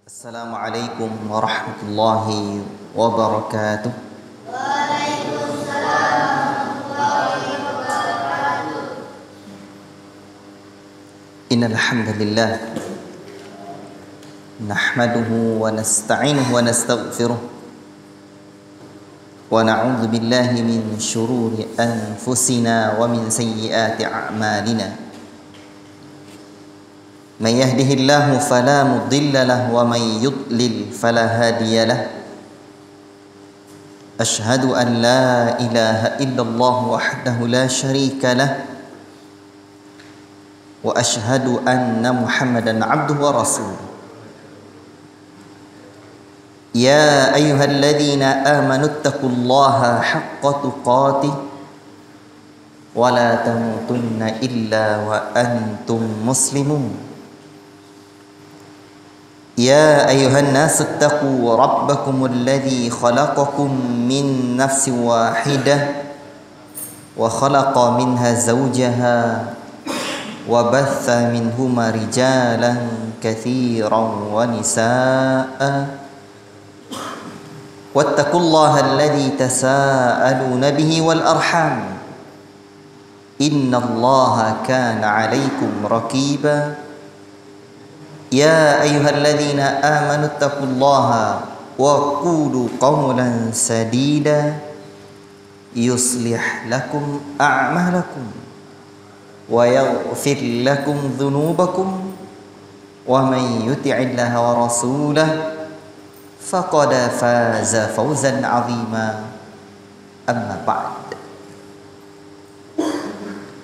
Assalamualaikum warahmatullahi wabarakatuh. Waalaikumsalam warahmatullahi wabarakatuh. Innal hamdalillah nahmaduhu wa nasta'inuhu wa nastaghfiruh wa na'udzu billahi min shururi anfusina wa min sayyiati a'malina. Man yahdihillahu fala mudilla lahu wa man yudlil fala hadiya lahu. Ashhadu an la ilaha illallah wahdahu la syarika lahu wa ashhadu anna Muhammadan abduhu wa rasuluh. Ya ayyuhalladzina amanu taqullaha haqqa tuqatih wa la tamutunna illa wa antum muslimun. يا أيها الناس اتقوا ربكم الذي خلقكم من نفس واحدة وخلق منها زوجها وبث منهما رجالا كثيرا ونساء واتقوا الله الذي تساءلون به والأرحام إن الله كان عليكم رقيبا. يا أيها الذين آمنوا اتقوا الله وقولوا قولا سديدا يصلح لكم أعمالكم ويغفر لكم ذنوبكم ومن يطع الله ورسوله فقد فاز فوزا عظيما. أما بعد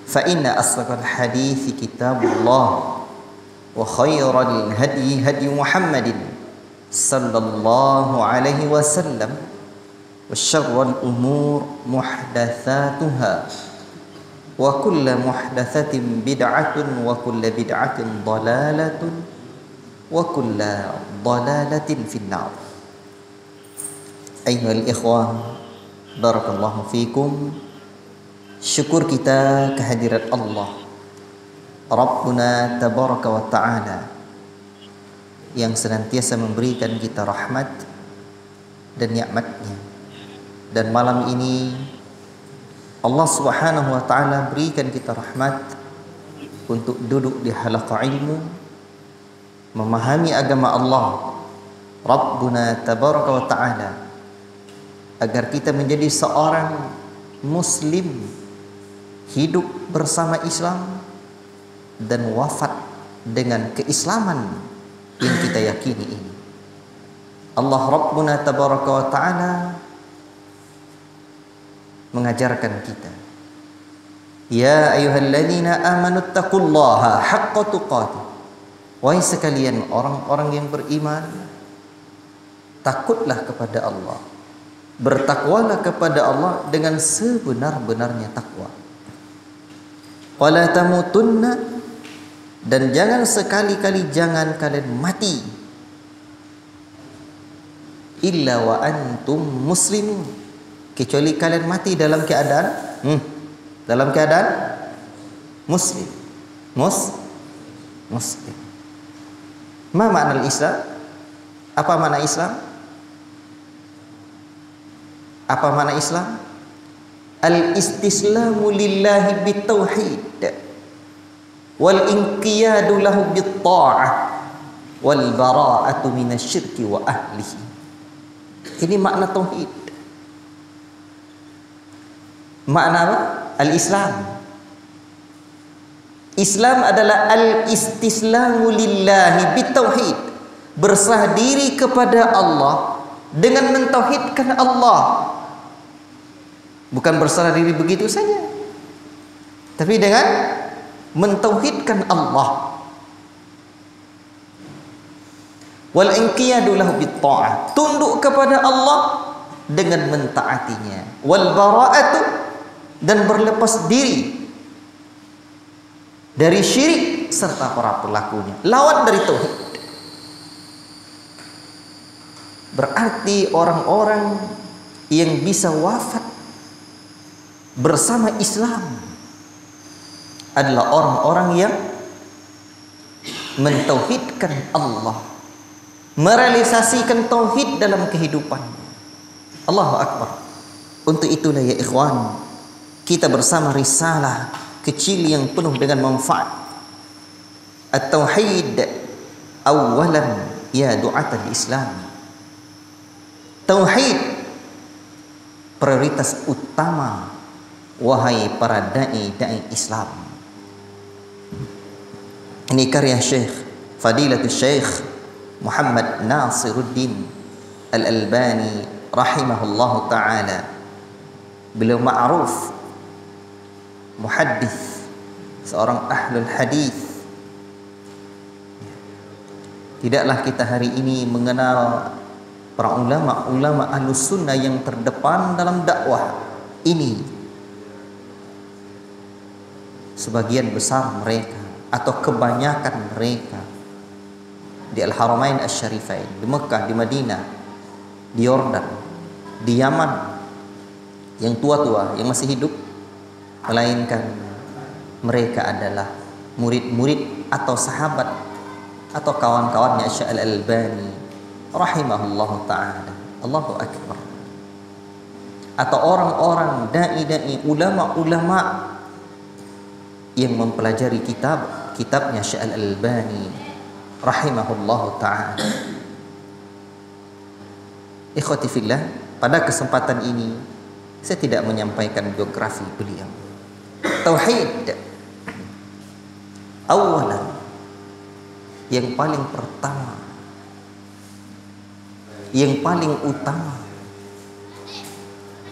فإن أصدق الحديث كتاب الله وخير الهدي هدي محمد صلى الله عليه وسلم وشر الأمور محدثاتها وكل محدثة بدعة وكل بدعة ضلالة وكل ضلالة في النار. أيها الإخوة بارك الله فيكم. Syukur kita kehadirat Allah Rabbuna tabaraka wa ta'ala yang senantiasa memberikan kita rahmat dan nikmatnya. Dan malam ini Allah subhanahu wa ta'ala berikan kita rahmat untuk duduk di halaqah ilmu, memahami agama Allah Rabbuna tabaraka wa ta'ala, agar kita menjadi seorang muslim, hidup bersama Islam dan wafat dengan keislaman yang kita yakini ini. Allah Rabbuna tabaraka wa ta'ala mengajarkan kita, ya ayyuhalladzina amanu taqullaha haqqa tuqatih. Wahai sekalian orang-orang yang beriman, takutlah kepada Allah, bertakwalah kepada Allah dengan sebenar-benarnya takwa. Wala tamutunna, dan jangan sekali-kali jangan kalian mati illa wa antum muslimun, kecuali kalian mati dalam keadaan muslim. Muslim. Ma makna Islam? Apa makna Islam? Apa makna Islam? Al-istislamu lillahi bitauhid wal inqiyadu lahu bitta'ah wal bara'atu minasyirki wa ahlihi. Ini makna tauhid. Makna apa? Al-Islam. Islam adalah al-istislamu lillahi bitauhid, berserah diri kepada Allah dengan mentauhidkan Allah. Bukan berserah diri begitu saja, tapi dengan mentauhidkan Allah. Wal inqiyadu lahu bitta'ah, tunduk kepada Allah dengan mentaatinya. Wal bara'atu, dan berlepas diri dari syirik serta para pelakunya. Lawan dari tauhid. Berarti orang-orang yang bisa wafat bersama Islam adalah orang-orang yang mentauhidkan Allah merealisasikan tauhid dalam kehidupan. Allahu Akbar. Untuk itulah ya ikhwan, kita bersama risalah kecil yang penuh dengan manfaat. At-tauhid awalan ya du'atul Islam. Tauhid prioritas utama wahai para dai Islam. Ini karya Syekh Fadilatul Syekh Muhammad Nasiruddin Al-Albani rahimahullahu taala. Beliau ma'ruf muhaddits, seorang ahlul hadis. Tidaklah kita hari ini mengenal para ulama ahlus sunnah yang terdepan dalam dakwah ini. Sebagian besar mereka atau kebanyakan mereka di Al-Haramain Asy-Syarifain, di Mekah, di Madinah, di Yordan, di Yaman, yang tua-tua yang masih hidup, melainkan mereka adalah murid-murid atau sahabat atau kawan-kawannya Syekh Al-Albani rahimahullahu taala. Allahu akbar. Atau orang-orang dai, ulama-ulama yang mempelajari kitabnya Syekh Al-Albani rahimahullahu taala. Ikhwati fillah, pada kesempatan ini saya tidak menyampaikan biografi beliau. Tauhid awalan, yang paling pertama, yang paling utama.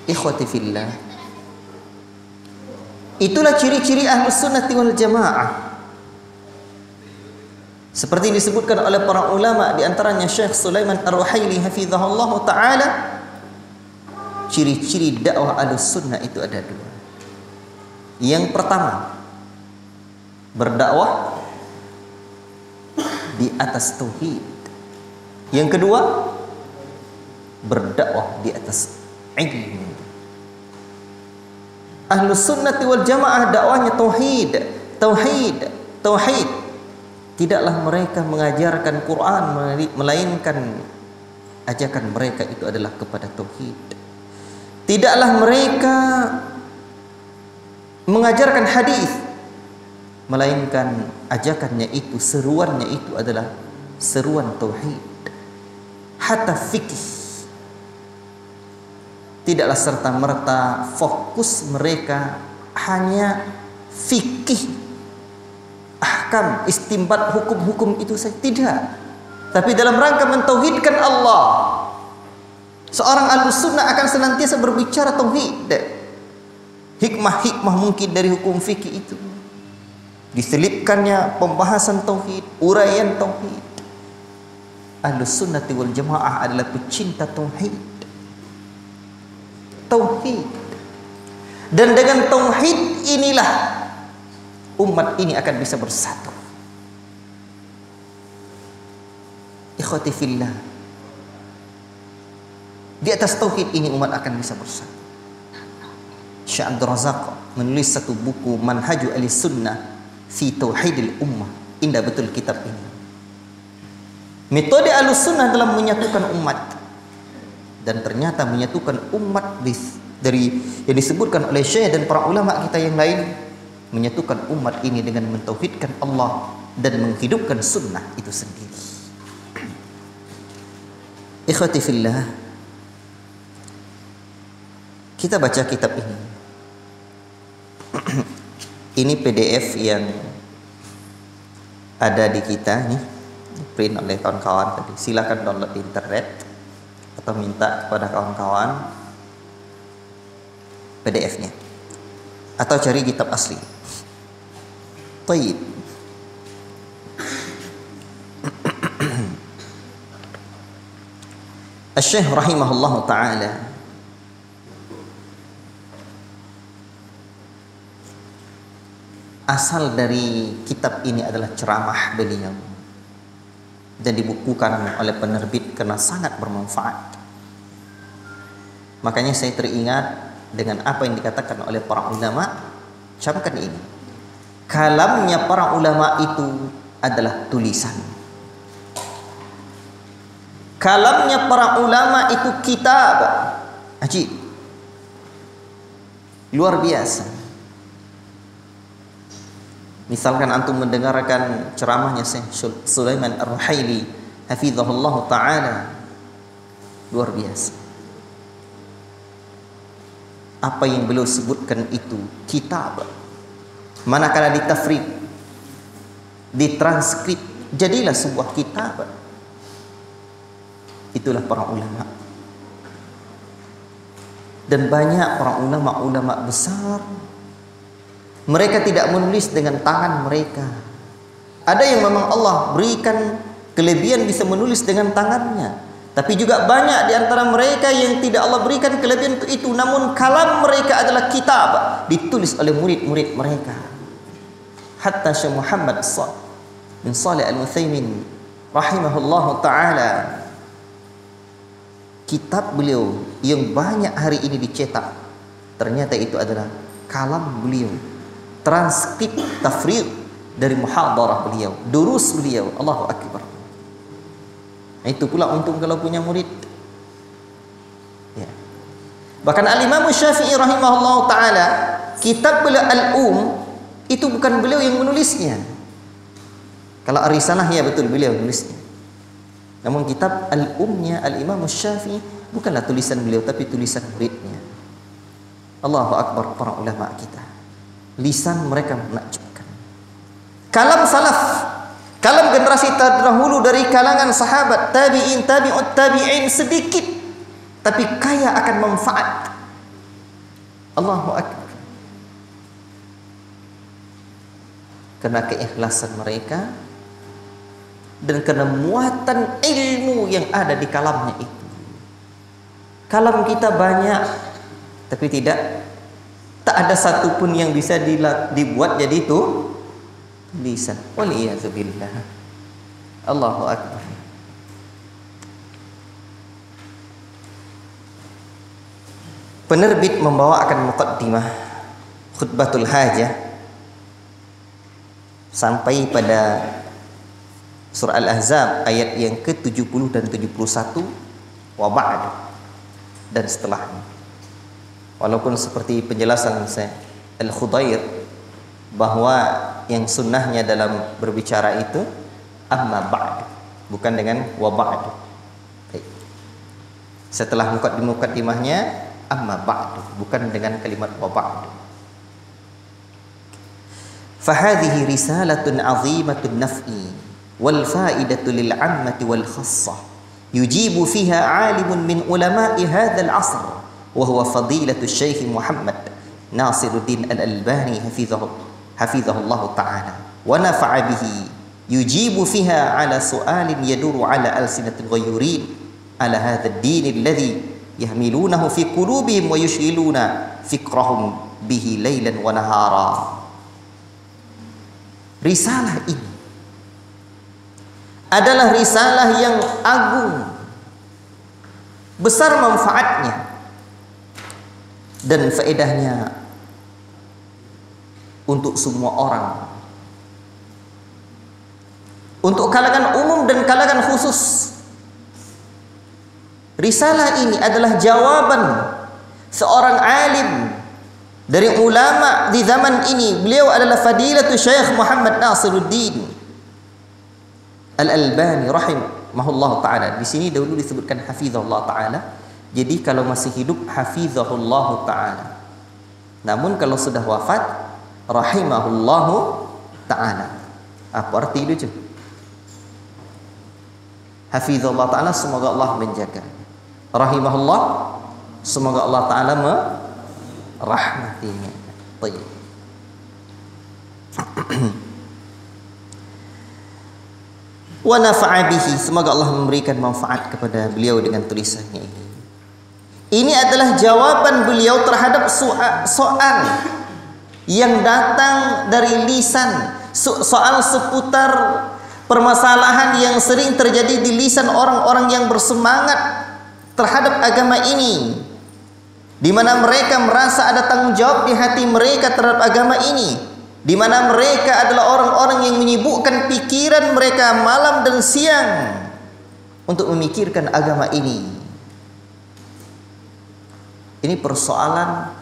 Ikhwati fillah, itulah ciri-ciri Ahlus Sunnati wal Jamaah. Seperti disebutkan oleh para ulama, di antaranya Syekh Sulaiman Ar-Ruhaili hafizahullah taala, ciri-ciri dakwah Ahlus Sunnah itu ada dua. Yang pertama, berdakwah di atas tauhid. Yang kedua, berdakwah di atas ilmu. Ahlus Sunnati wal Jamaah dakwahnya tauhid, tauhid, tauhid. Tidaklah mereka mengajarkan Quran, melainkan ajakan mereka itu adalah kepada tauhid. Tidaklah mereka mengajarkan hadis, melainkan ajakannya itu, seruannya itu adalah seruan tauhid. Hatta fikih, tidaklah serta-merta fokus mereka hanya fikih, ahkam, istimbat, hukum-hukum itu saja, tidak. Tapi dalam rangka mentauhidkan Allah, seorang Ahlus Sunnah akan senantiasa berbicara tauhid. Hikmah-hikmah mungkin dari hukum fikih itu, diselipkannya pembahasan tauhid, uraian tauhid. Ahlus Sunnati wal Jamaah adalah pecinta tauhid. Tauhid. Dan dengan tauhid inilah umat ini akan bisa bersatu. Ikhwati fillah, di atas tauhid ini umat akan bisa bersatu. Syekh Abdul Razak menulis satu buku Manhaju Ahlis Sunnah fi Tauhidil Ummah. Indah betul kitab ini. Metode Ahlus Sunnah dalam menyatukan umat, dan ternyata menyatukan umat dari yang disebutkan oleh Syekh dan para ulama kita yang lain, menyatukan umat ini dengan mentauhidkan Allah dan menghidupkan sunnah itu sendiri. Ikhwati fillah, kita baca kitab ini. Ini PDF yang ada di kita nih, print oleh kawan-kawan tadi. Silakan download di internet atau minta kepada kawan-kawan PDF-nya, atau cari kitab asli. Tayyib. Asy-Syaikh rahimahullahu taala asal dari kitab ini adalah ceramah beliau dan dibukukan oleh penerbit karena sangat bermanfaat. Makanya saya teringat dengan apa yang dikatakan oleh para ulama. Camkan ini, kalamnya para ulama itu adalah tulisan. Kalamnya para ulama itu kitab. Ajib. Luar biasa. Misalkan antum mendengarkan ceramahnya Syekh Sulaiman Ar-Ruhaili hafizahullah taala. Luar biasa. Apa yang beliau sebutkan itu kitab. Manakala ditafrik, ditranskrip, jadilah sebuah kitab. Itulah para ulama. Dan banyak para ulama besar, mereka tidak menulis dengan tangan mereka. Ada yang memang Allah berikan kelebihan bisa menulis dengan tangannya, tapi juga banyak di antara mereka yang tidak Allah berikan kelebihan itu. Namun kalam mereka adalah kitab, ditulis oleh murid-murid mereka. Hatta Syekh Muhammad bin Shalih Al-Utsaimin rahimahullahu taala, kitab beliau yang banyak hari ini dicetak, ternyata itu adalah kalam beliau, transkrip tafriq dari muhadarah beliau, durus beliau. Allahu akbar. Itu pula untung kalau punya murid. Ya. Bahkan Al-Imam Syafi'i rahimahullah taala, kitab beliau Al-Um itu bukan beliau yang menulisnya. Kalau Ar-Risalah ya betul beliau menulisnya. Namun kitab Al-Umnya Al-Imam Syafi'i bukanlah tulisan beliau, tapi tulisan muridnya. Allahu akbar para ulama kita. Lisan mereka menakjubkan. Kalam salaf, kalam generasi terdahulu dari kalangan sahabat, tabi'in, tabi'ut tabi'in sedikit, tapi kaya akan manfaat. Allahu akbar. Karena keikhlasan mereka dan karena muatan ilmu yang ada di kalamnya itu. Kalam kita banyak, tapi tak ada satupun yang bisa dibuat jadi itu tulisan. Waliyadzubillah. Allahu akbar. Penerbit membawakan muqaddimah khutbatul hajah sampai pada surah Al-Ahzab ayat yang ke-70 dan 71, wa ba'd, dan setelahnya. Walaupun seperti penjelasan saya Al-Khudair bahwa yang sunnahnya dalam berbicara itu amma ba'd, bukan dengan wa ba'd. Setelah muqaddimahnya amma ba'd, bukan dengan kalimat wa ba'd. Fahadhihi risalatun 'azimatun naf'i wal fa'idatu lil 'ammati wal khassah yujibu fiha 'alimun min ulama'i hadzal 'asr wa huwa fadilatu Syekh Muhammad Nasiruddin Al-Albani hafizahullah ta'ala wa nafa'a bihi yujibu fiha 'ala su'alin yaduru 'ala alsinatil ghayyurin 'ala hadzal din alladhi yahmilunahu fi qulubihim wa yushghiluna fikrahum bihi lailan wa nahara. Risalah ini adalah risalah yang agung, besar manfaatnya dan faedahnya untuk semua orang, untuk kalangan umum dan kalangan khusus. Risalah ini adalah jawaban seorang alim dari ulama di zaman ini. Beliau adalah fadilatu Syekh Muhammad Nasiruddin Al-Albani rahimahullah ta'ala. Di sini dahulu disebutkan hafizahullah ta'ala. Jadi kalau masih hidup hafizahullah ta'ala. Namun kalau sudah wafat rahimahullah ta'ala. Apa arti itu? Hafizahullah ta'ala, semoga Allah menjaga. Rahimahullah, semoga Allah ta'ala merahmatinya. Baik. Wa nafa'a bihi, semoga Allah memberikan manfaat kepada beliau dengan tulisannya ini. Ini adalah jawaban beliau terhadap soal yang datang dari lisan, soal seputar permasalahan yang sering terjadi di lisan orang-orang yang bersemangat terhadap agama ini, di mana mereka merasa ada tanggung jawab di hati mereka terhadap agama ini, di mana mereka adalah orang-orang yang menyibukkan pikiran mereka malam dan siang untuk memikirkan agama ini. Ini persoalan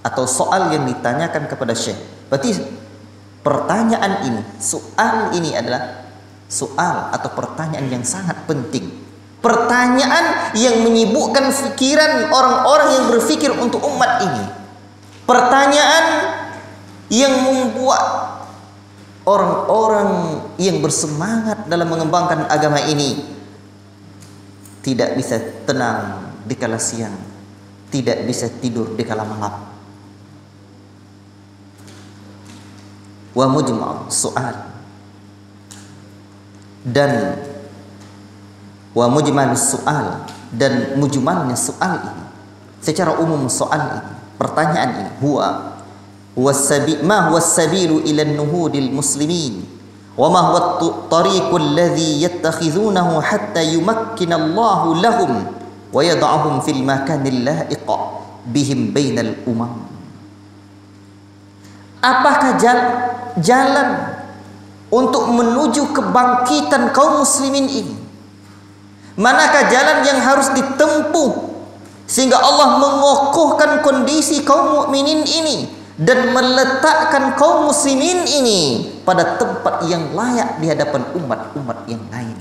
atau soal yang ditanyakan kepada Syekh. Berarti pertanyaan ini, soal ini adalah soal atau pertanyaan yang sangat penting. Pertanyaan yang menyibukkan pikiran orang-orang yang berpikir untuk umat ini. Pertanyaan yang membuat orang-orang yang bersemangat dalam mengembangkan agama ini tidak bisa tenang di kala siang, tidak bisa tidur di kala malam. Wa mujma' soal dan wa mujmal soal dan mujmalnya soal ini secara umum, soal ini, pertanyaan ini, huwa ma huwa as-sabilu ila an-nuhudil muslimin wa ma huwa at-tariqul ladzi yattakhizunahu hatta yumakkina Allahu lahum wa yad'ahum fil makanil la'iq bihim bainal umam. Apakah jalan untuk menuju kebangkitan kaum muslimin ini? Manakah jalan yang harus ditempuh sehingga Allah mengokohkan kondisi kaum mukminin ini dan meletakkan kaum muslimin ini pada tempat yang layak di hadapan umat-umat yang lain?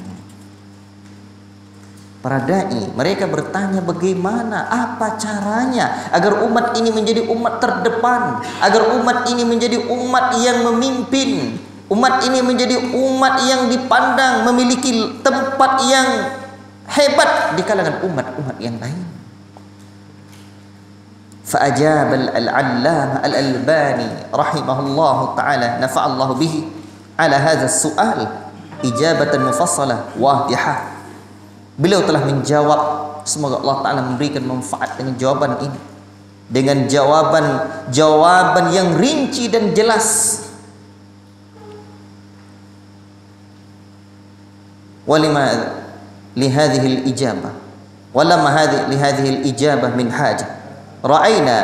Para dai mereka bertanya bagaimana, apa caranya agar umat ini menjadi umat terdepan, agar umat ini menjadi umat yang memimpin, umat ini menjadi umat yang dipandang memiliki tempat yang hebat di kalangan umat-umat yang lain. Fa'ajab al-'allamah al-Albani rahimahullahu ta'ala nafa'allahu bihi ala hadha as-su'al ijabatan mufassalah wadihah. Beliau telah menjawab, semoga Allah Ta'ala memberikan manfaat dengan jawaban ini, dengan jawaban yang rinci dan jelas. Walima لهذه الإجابة ولما لهذه الإجابة من حاجة رأينا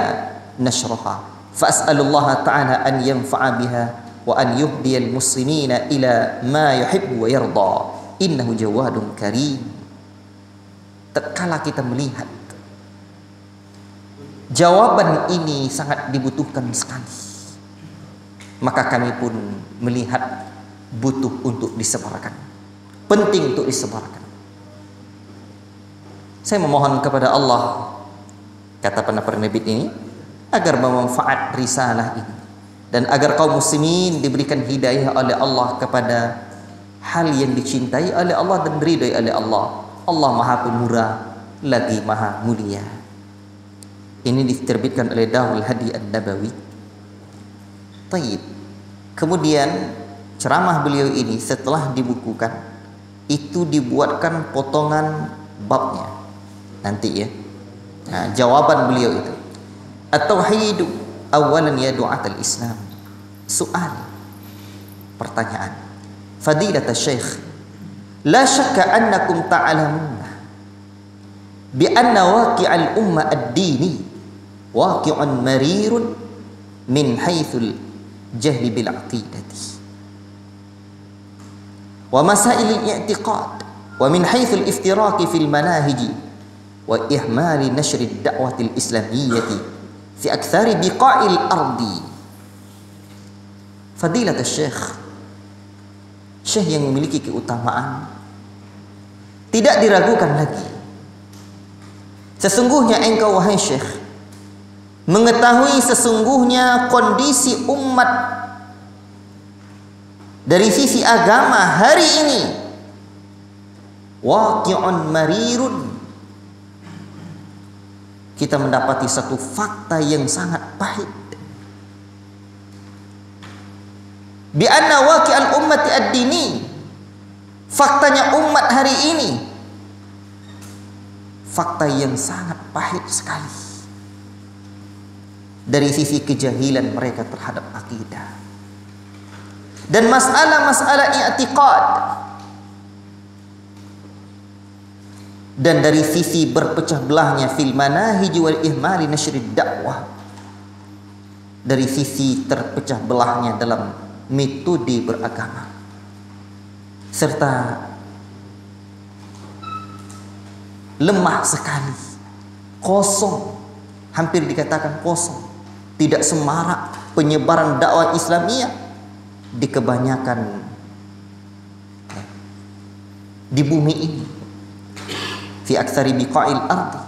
نشرها فأسأل الله تعالى أن ينفع بها وأن يهدي المسلمين إلى ما يحب ويرضى إنه جواد كريم. Tatkala kita melihat jawaban ini sangat dibutuhkan sekali, maka kami pun melihat butuh untuk disebarkan, penting untuk disebarkan. Saya memohon kepada Allah, kata penerbit ini, agar bermanfaat risalah ini dan agar kaum muslimin diberikan hidayah oleh Allah kepada hal yang dicintai oleh Allah dan diridhai oleh Allah. Allah Maha Pemurah lagi Maha Mulia. Ini diterbitkan oleh Darul Hadi An-Nabawi. Taib. Kemudian ceramah beliau ini setelah dibukukan itu dibuatkan potongan babnya. Nanti ya. Nah, jawaban beliau itu. At-tauhid awalan ya du'atul Islam. Soal. Pertanyaan. Fadilat Syekh, la syakka annakum ta'lamuna bi anna waqi'al umma ad-dini waqi'un marirun min haitsul jahli bil aqidati wa masail al-i'tiqad wa min haitsul iftiraqi fil manahiji wa ihmali nashri ad-da'wati al-islamiyyati fi aktsari biqa'il ardi. Fadilat Syekh, Syekh yang memiliki keutamaan tidak diragukan lagi. Sesungguhnya engkau wahai Syekh mengetahui sesungguhnya kondisi umat dari sisi agama hari ini waqi'un marirun. Kita mendapati satu fakta yang sangat pahit. Bi anna waqi'al ummati ad-dini, faktanya umat hari ini fakta yang sangat pahit sekali dari sisi kejahilan mereka terhadap akidah dan masalah-masalah i'tiqad, dan dari sisi berpecah belahnya fil manahij wal ihmali nashri dakwah, dari sisi terpecah belahnya dalam metode beragama serta lemah sekali, kosong, hampir dikatakan kosong, tidak semarak penyebaran dakwah Islamiyah di kebanyakan di bumi ini, fi aktsari biqa'il ardi.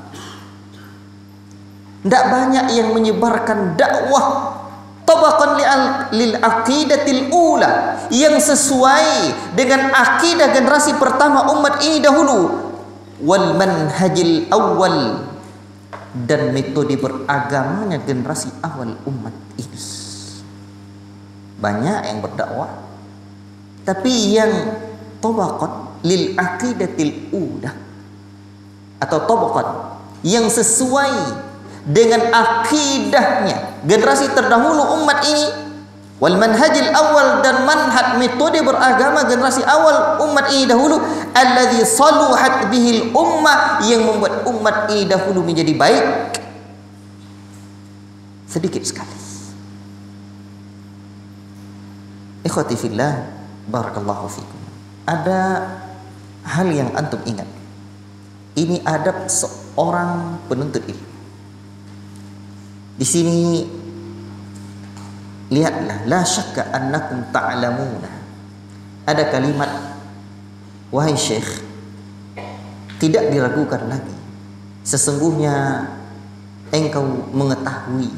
Tidak banyak yang menyebarkan dakwah tabaqan lil aqidatil ula, yang sesuai dengan akidah generasi pertama umat ini dahulu, wal manhajil awal, dan metode beragamanya generasi awal umat ini. Banyak yang berdakwah, tapi yang tabaqan lil aqidatil ula, atau tabaqan yang sesuai dengan akidahnya generasi terdahulu umat ini, wal manhajil awal, dan manhaj metode beragama generasi awal umat ini dahulu, alladzi saluhat bihil ummah, yang membuat umat ini dahulu menjadi baik, sedikit sekali. Ikhwati fillah, barakallahu fikum. Ada hal yang antum ingat. Ini adab seorang penuntut ilmu. Di sini lihatlah, la syakka annakum ta'lamuna. Ada kalimat, wahai syekh, tidak diragukan lagi, sesungguhnya engkau mengetahui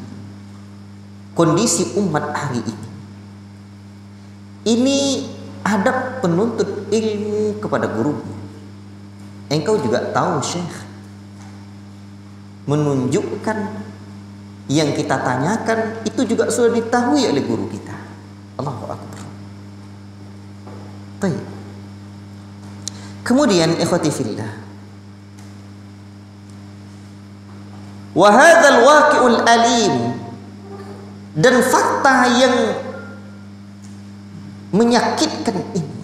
kondisi umat hari ini. Ini adab penuntut ilmu kepada gurunya. Engkau juga tahu syekh, menunjukkan yang kita tanyakan itu juga sudah diketahui oleh guru kita. Allahu Akbar. Baik. Kemudian ikhwati fillah, wa hadzal waqi'ul alim, dan fakta yang menyakitkan ini,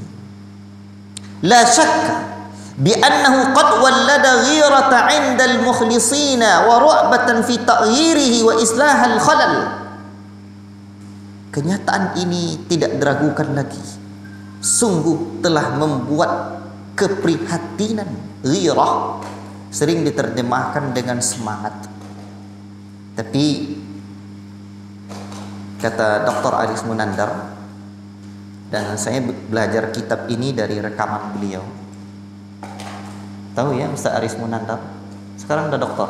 la syakka bi'annahu qad wallada ghirata 'indal mukhlisina wa ru'batan fi ta'yirihi wa islahal khalal. Kenyataan ini tidak diragukan lagi, sungguh telah membuat keprihatinan. Ghirah sering diterjemahkan dengan semangat, tapi kata Dr. Aris Munandar, dan saya belajar kitab ini dari rekaman beliau. Tahu ya Ustaz Aris Munandar? Sekarang udah doktor.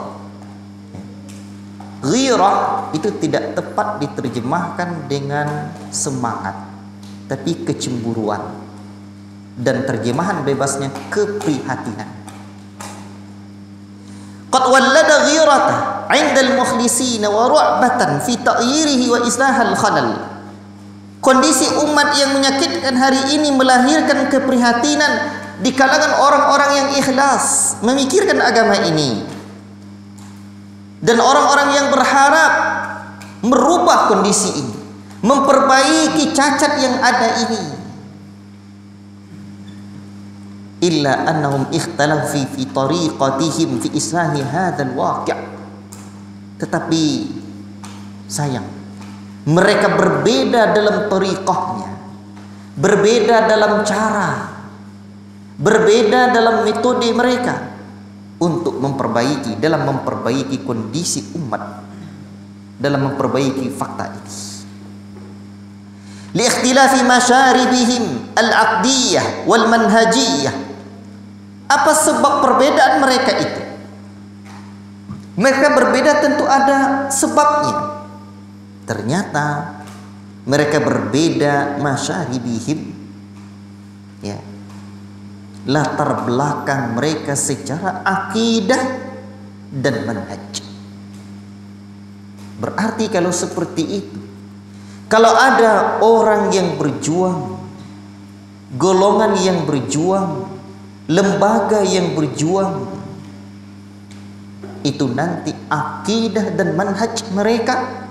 Ghirah itu tidak tepat diterjemahkan dengan semangat, tapi kecemburuan, dan terjemahan bebasnya keprihatinan. Qad wallada ghirata 'indal mukhlisina wa ru'batan fi ta'yirihi wa islahal khalal. Kondisi umat yang menyakitkan hari ini melahirkan keprihatinan di kalangan orang-orang yang ikhlas memikirkan agama ini, dan orang-orang yang berharap merubah kondisi ini, memperbaiki cacat yang ada ini. Illa annahum ikhtalafu fi tariqatihim fi islahi hadzal waqi'. Tetapi sayang, mereka berbeda dalam tariqahnya, berbeda dalam cara, berbeda dalam metode mereka untuk memperbaiki, dalam memperbaiki kondisi umat, dalam memperbaiki fakta ini. Li ikhtilafi masyaribihim al-aqdiyah wal manhajiyah. Apa sebab perbedaan mereka itu? Mereka berbeda tentu ada sebabnya. Ternyata mereka berbeda masyaribihim, ya, latar belakang mereka secara akidah dan manhaj. Berarti kalau seperti itu, kalau ada orang yang berjuang, golongan yang berjuang, lembaga yang berjuang, itu nanti akidah dan manhaj mereka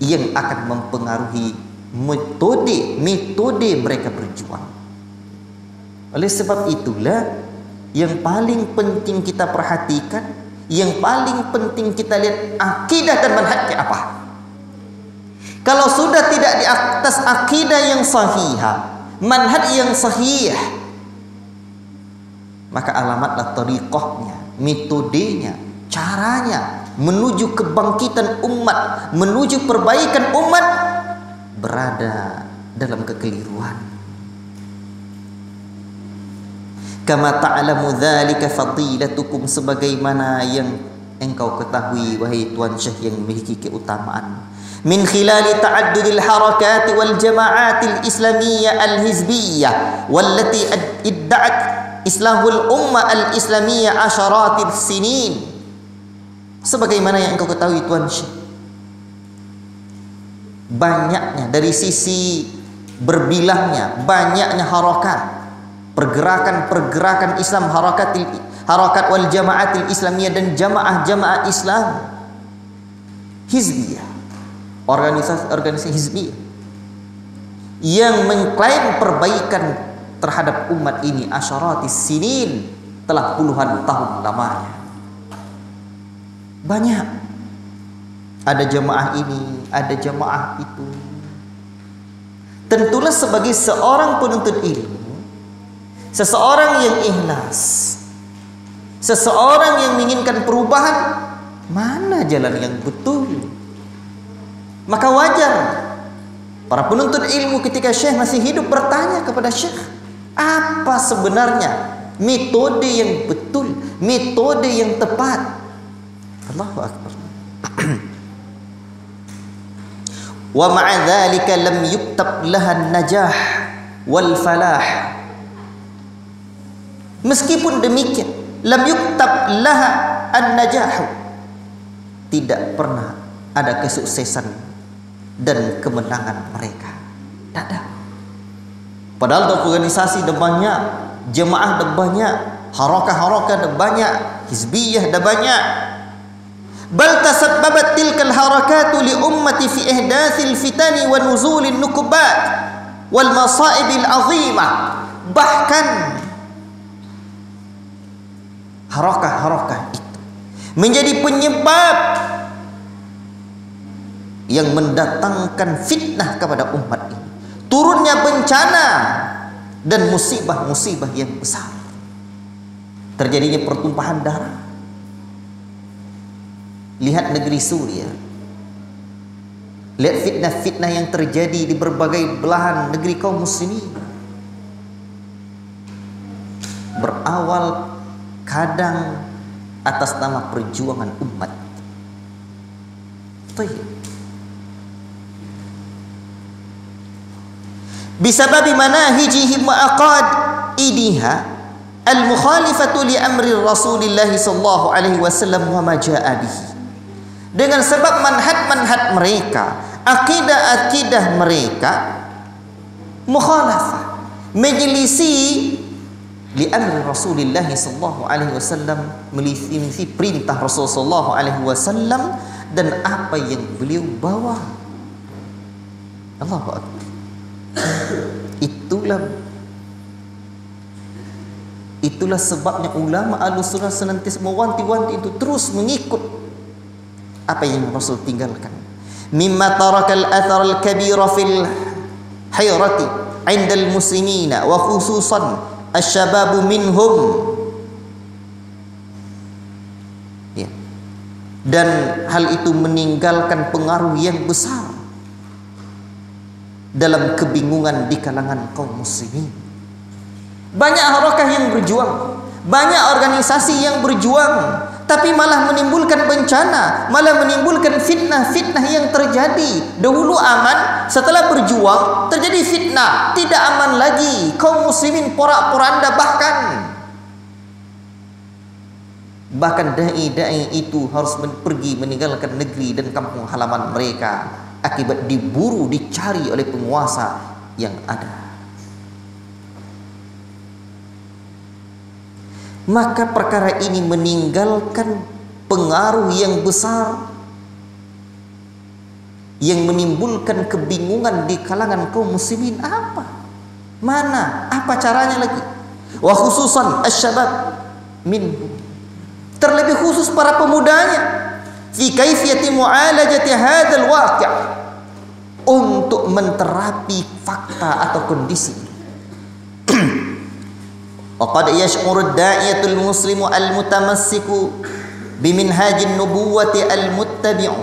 yang akan mempengaruhi metode mereka berjuang. Oleh sebab itulah yang paling penting kita perhatikan, yang paling penting kita lihat akidah dan manhajnya apa. Kalau sudah tidak di atas akidah yang sahihah, manhaj yang sahih, maka alamatlah tariqahnya, metodenya, caranya menuju kebangkitan umat, menuju perbaikan umat berada dalam kekeliruan. Kama ta'lamu dzalika fadilatukum, sebagaimana yang engkau ketahui wahai tuan syekh yang memiliki keutamaan, min khilali ta'addudil harakat wal jama'atil islamiyyah al-hizbiyyah wallati idda'at islahul ummah al-islamiyyah asyaratil sinin. Sebagaimana yang engkau ketahui tuan syekh, banyaknya dari sisi berbilangnya, banyaknya harakat, pergerakan-pergerakan Islam, harakat wal jama'atil islamiyah, dan jamaah-jamaah Islam hizbiyah, organisasi hizbiyah yang mengklaim perbaikan terhadap umat ini asyaratis sinin, telah puluhan tahun lamanya. Banyak, ada jamaah ini, ada jamaah itu. Tentulah sebagai seorang penuntut ilmu, seseorang yang ikhlas, seseorang yang menginginkan perubahan, mana jalan yang betul? Maka wajar para penuntut ilmu ketika syekh masih hidup bertanya kepada syekh, apa sebenarnya metode yang betul, metode yang tepat? Allahu akbar. Wa ma'a dzalika lam yuktab lahan najah wal falah. Meskipun demikian, lam yuktab laha an-najah, tidak pernah ada kesuksesan dan kemenangan mereka. Tak ada. Padahal organisasi dah banyak, jemaah dah banyak, harakah-harakah dah banyak, hizbiyah dah banyak. Bal tasabbabat tilkal harakatu li ummati fi ihdatsil fitani wa nuzulin nukubat wal masaibil azimah. Bahkan harakah-harakah itu menjadi penyebab yang mendatangkan fitnah kepada umat ini, turunnya bencana dan musibah-musibah yang besar, terjadinya pertumpahan darah. Lihat negeri Suria, lihat fitnah-fitnah yang terjadi di berbagai belahan negeri kaum muslimin. Berawal kadang atas nama perjuangan umat. Bisababi manahijihim wa aqaidiha al-mukhalifatu li amri Rasulillah sallallahu alaihi wasallam wa ma jaa bihi. Dengan sebab manhaj-manhaj mereka, akidah-akidah mereka mukhalafah, menyelisih li amri Rasulillah sallallahu alaihi wasallam, melisih perintah Rasul sallallahu alaihi wasallam dan apa yang beliau bawa. Allahu akbar. Itulah sebabnya ulama Ahlussunnah senantiasa mewanti-wanti itu terus mengikut apa yang Rasul tinggalkan. Mimma tarakal athar al-kabira fil hayrati 'indal muslimina wa khususan asy-syababu minhum. Ya. Dan hal itu meninggalkan pengaruh yang besar dalam kebingungan di kalangan kaum muslimin. Banyak harakah yang berjuang, banyak organisasi yang berjuang, tapi malah menimbulkan bencana, malah menimbulkan fitnah-fitnah yang terjadi. Dahulu aman, setelah berjuang terjadi fitnah, tidak aman lagi. Kaum muslimin porak-poranda, bahkan dai-dai itu harus pergi meninggalkan negeri dan kampung halaman mereka akibat diburu, dicari oleh penguasa yang ada. Maka perkara ini meninggalkan pengaruh yang besar yang menimbulkan kebingungan di kalangan kaum muslimin. Apa? Mana? Apa caranya lagi? Wa khususan asy-syabab minhum, terlebih khusus para pemudanya, fi kaifiyati mu'alajati hadzal waqi', untuk menterapi fakta atau kondisi. Wa qad yash'uru ad-da'iyatul muslimu al-mutamassiku biminhajin nubuwati al-muttabi'u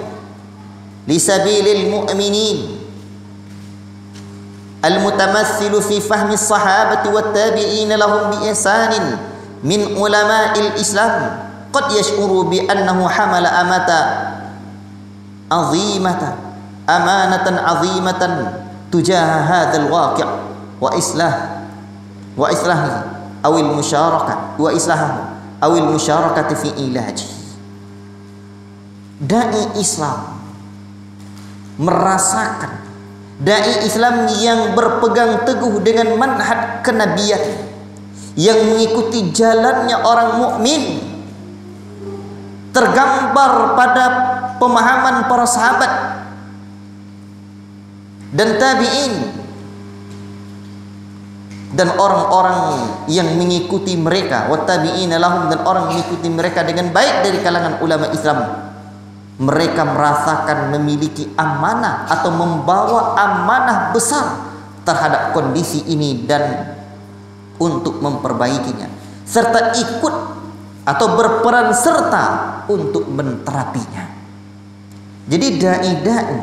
li sabilil mu'minin al-mutamassilu fi fahmi as-sahabati wat-tabi'in lahum bi ihsanin min ulama'il Islam qad yash'uru bi annahu hamala amanatan azimatan tujaha hadzal waqi' wa islahi awil musyarakati fi ilaji. Dai Islam merasakan, dai Islam yang berpegang teguh dengan manhaj kenabian, yang mengikuti jalannya orang mukmin, tergambar pada pemahaman para sahabat dan tabi'in dan orang-orang yang mengikuti mereka, wattabi'ina lahum, dan orang mengikuti mereka dengan baik dari kalangan ulama Islam. Mereka merasakan memiliki amanah atau membawa amanah besar terhadap kondisi ini dan untuk memperbaikinya, serta ikut atau berperan serta untuk menterapinya. Jadi dai-dai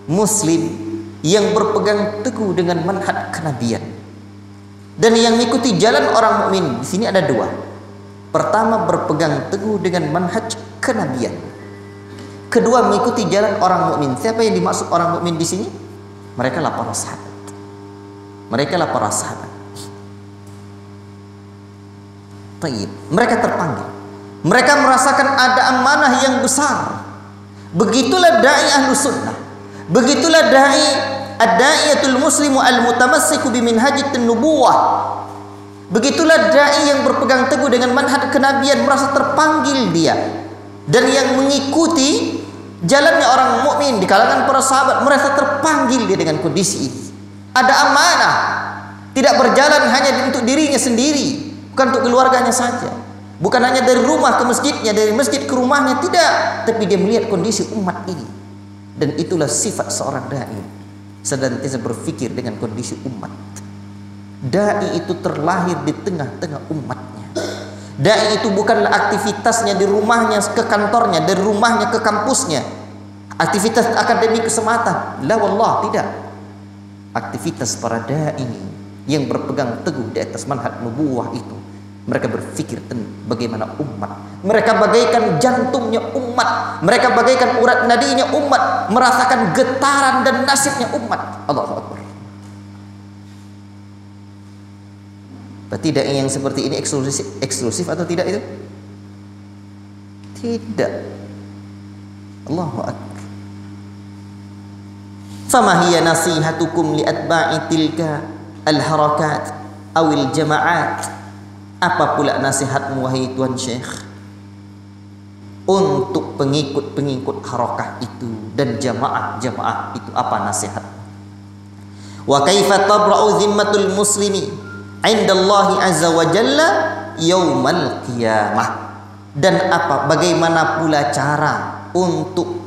muslim yang berpegang teguh dengan manhaj kenabian dan yang mengikuti jalan orang mukmin, di sini ada dua. Pertama, berpegang teguh dengan manhaj kenabian. Kedua, mengikuti jalan orang mukmin. Siapa yang dimaksud orang mukmin di sini? Mereka lah para sahabat. Mereka lah para sahabat. Taib. Mereka terpanggil. Mereka merasakan ada amanah yang besar. Begitulah dai Ahlus Sunnah. Begitulah dai ad-da'iyatul muslimu al-mutamassiku biminhajit nubuwah. Begitulah dai yang berpegang teguh dengan manhaj kenabian, merasa terpanggil dia, dan yang mengikuti jalannya orang mukmin di kalangan para sahabat, merasa terpanggil dia dengan kondisi ini. Ada amanah, tidak berjalan hanya untuk dirinya sendiri, bukan untuk keluarganya saja, bukan hanya dari rumah ke masjidnya, dari masjid ke rumahnya, tidak, tapi dia melihat kondisi umat ini. Dan itulah sifat seorang dai, senantiasa berpikir dengan kondisi umat. Dai itu terlahir di tengah-tengah umatnya. Dai itu bukanlah aktivitasnya di rumahnya ke kantornya, dari rumahnya ke kampusnya, aktivitas akademik semata. La wallah, tidak. Aktivitas para dai yang berpegang teguh di atas manhaj nubuwah itu, mereka berpikir bagaimana umat. Mereka bagaikan jantungnya umat, mereka bagaikan urat nadinya umat, merasakan getaran dan nasibnya umat. Allahu Akbar. Berarti dai yang seperti ini eksklusif atau tidak itu? Tidak. Allahu Akbar. Fama hiya nasihatukum li atba'i tilka al-harakat awil jama'at? Apa pula nasihatmu wahai Tuan Syekh untuk pengikut-pengikut harakah itu dan jamaah-jamaah itu? Apa nasihat? Wa kaifa tabra'u zimmatul muslimi indallahi azza wa jalla yaumal qiyamah? Dan bagaimana pula cara untuk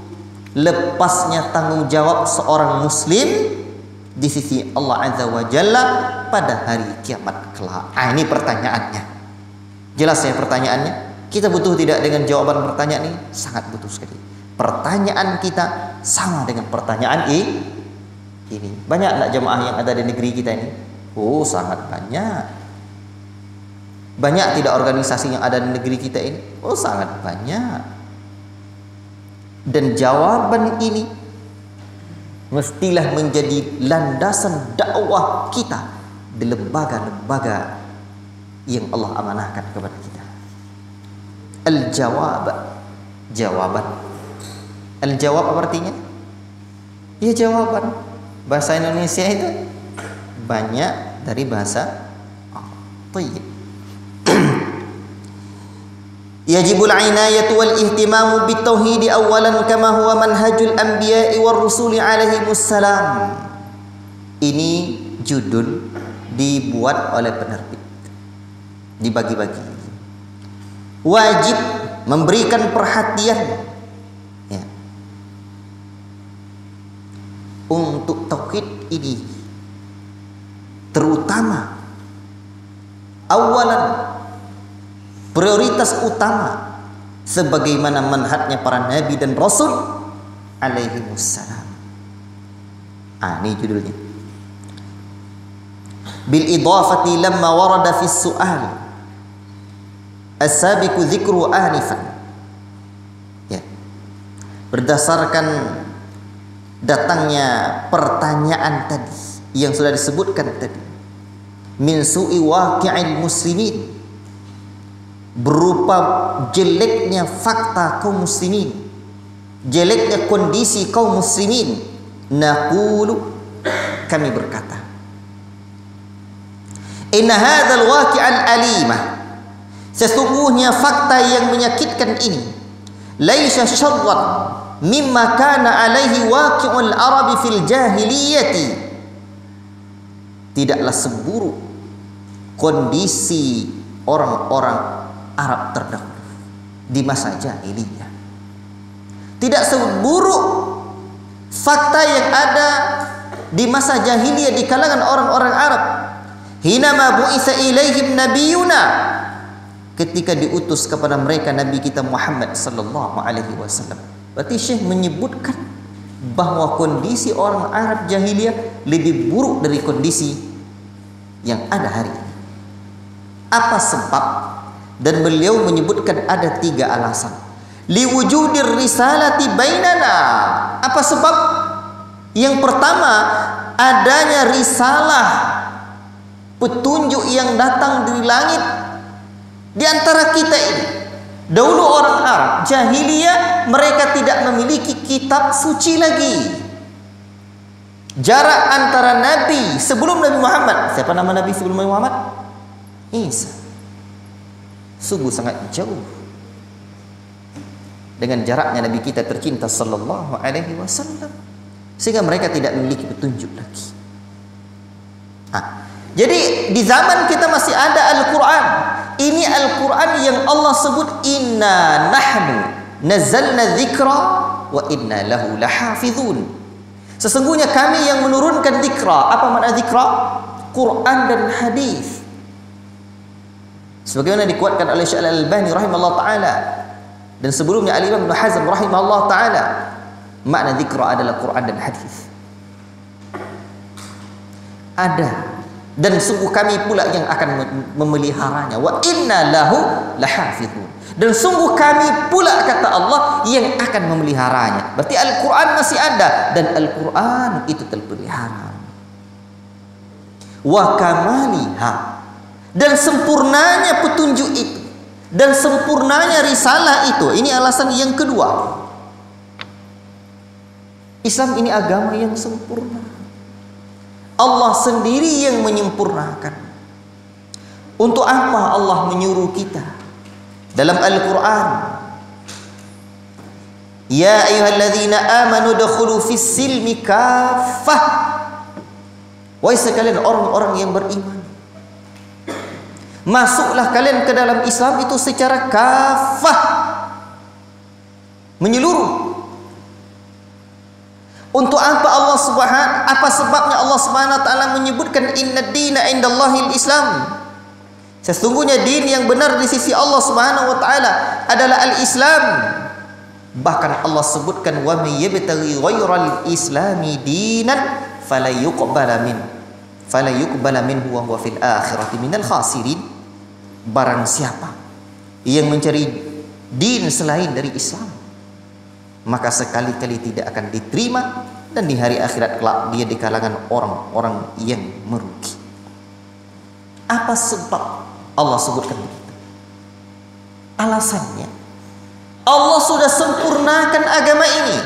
lepasnya tanggung jawab seorang muslim di sisi Allah azza wa jalla pada hari kiamat kelak? Ini pertanyaannya. Jelas ya pertanyaannya? Kita butuh tidak dengan jawaban pertanyaan ini? Sangat butuh sekali. Pertanyaan kita sama dengan pertanyaan ini. Banyak enggak jemaah yang ada di negeri kita ini? Oh, sangat banyak. Banyak tidak organisasi yang ada di negeri kita ini? Oh, sangat banyak. Dan jawaban ini mestilah menjadi landasan dakwah kita di lembaga-lembaga yang Allah amanahkan kepada kita. Jawaban. Al-jawab apa artinya? Ya, jawaban. Bahasa Indonesia itu banyak dari bahasa Tayyib. Yajibul inayatu wal ihtimamu bitauhid awalan kama huwa manhajul anbiya'i war rusuli alaihi wassalam. Ini judul dibuat oleh penerbit, dibagi-bagi. Wajib memberikan perhatian ya, untuk tauhid ini, terutama awalan, prioritas utama sebagaimana manhajnya para nabi dan rasul alaihi wassalam. Ini judulnya. Bil idafati lamma warada fi su'al as-sabiqu dzikru anifan. Ya. Berdasarkan datangnya pertanyaan tadi yang sudah disebutkan tadi, min su'i waqi'il muslimin, berupa jeleknya fakta kaum muslimin, jeleknya kondisi kaum muslimin, naqulu, kami berkata, inna hadzal waqi'al alimah, sesungguhnya fakta yang menyakitkan ini, laisa syarran mimma kana alaihi waqi'ul arabi fil jahiliyati, tidaklah seburuk kondisi orang-orang Arab terdahulu di masa jahiliyah. Tidak seburuk fakta yang ada di masa jahiliyah di kalangan orang-orang Arab. Hinama bu'itsa ilaihim nabiyuna, ketika diutus kepada mereka nabi kita Muhammad sallallahu alaihi wasallam. Berarti Syekh menyebutkan bahwa kondisi orang Arab jahiliyah lebih buruk dari kondisi yang ada hari ini. Apa sebab? Dan beliau menyebutkan ada 3 alasan. Liwujudir risalati bainana. Apa sebab? Yang pertama, adanya risalah, petunjuk yang datang dari langit di antara kita ini. Dahulu orang Arab jahiliyah, mereka tidak memiliki kitab suci lagi. Jarak antara nabi sebelum Nabi Muhammad, siapa nama nabi sebelum Nabi Muhammad? Isa. Sungguh sangat jauh dengan jaraknya nabi kita tercinta sallallahu alaihi wasallam, sehingga mereka tidak memiliki petunjuk lagi. Jadi di zaman kita masih ada Al-Quran. Ini Al-Quran yang Allah sebut, inna nahnu nazzalna dzikra wa inna lahu lahafizun. Sesungguhnya kami yang menurunkan dzikra. Apa makna dzikra? Quran dan hadis. Sebagaimana dikuatkan oleh Syekh Al-Albani rahimahullah ta'ala, dan sebelumnya Al-Imam Ibn Hazm rahimahullah ta'ala, makna dzikra adalah Quran dan hadis. Ada, dan sungguh kami pula yang akan memeliharanya. Wa inna lahu lahafizun, dan sungguh kami pula, kata Allah, yang akan memeliharanya. Berarti Al-Quran masih ada, dan Al-Quran itu terpelihara. Wa kamaliha, dan sempurnanya petunjuk itu, dan sempurnanya risalah itu. Ini alasan yang kedua. Islam ini agama yang sempurna. Allah sendiri yang menyempurnakan. Untuk apa Allah menyuruh kita dalam Al-Quran? Ya ayyuhalladzina amanu dakhulu fis silmi kaffah. Wahai sekalian orang-orang yang beriman, masuklah kalian ke dalam Islam itu secara kafah, menyeluruh. Untuk apa apa sebabnya Allah Subhanahu wa taala menyebutkan inna dina indallahil Islam? Sesungguhnya din yang benar di sisi Allah Subhanahu wa taala adalah al-Islam. Bahkan Allah sebutkan, wa may yabtaghi ghairal islami dinan fala yuqbala minhu wa huwa fil akhirati minal khasirin. Barang siapa yang mencari din selain dari Islam, maka sekali-kali tidak akan diterima, dan di hari akhirat kelak dia di kalangan orang-orang yang merugi. Apa sebab Allah sebutkan begitu? Alasannya, Allah sudah sempurnakan agama ini.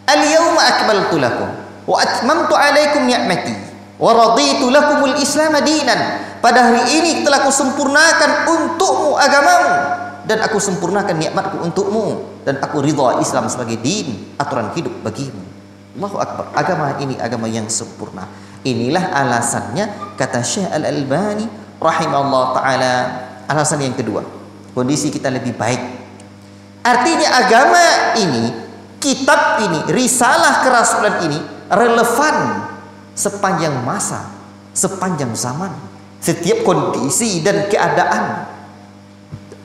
Al-yawma akmaltu lakum wa atmamtu alaikum ni'mati wa raditu lakumul Islam dinan. Pada hari ini telah kusempurnakan untukmu agamamu, dan aku sempurnakan nikmatku untukmu, dan aku ridha Islam sebagai din, aturan hidup bagimu. Allahu Akbar. Agama ini agama yang sempurna. Inilah alasannya, kata Syekh Al-Albani rahimahullah ta'ala, alasan yang kedua, kondisi kita lebih baik. Artinya agama ini, kitab ini, risalah kerasulan ini relevan sepanjang masa, sepanjang zaman. setiap kondisi dan keadaan.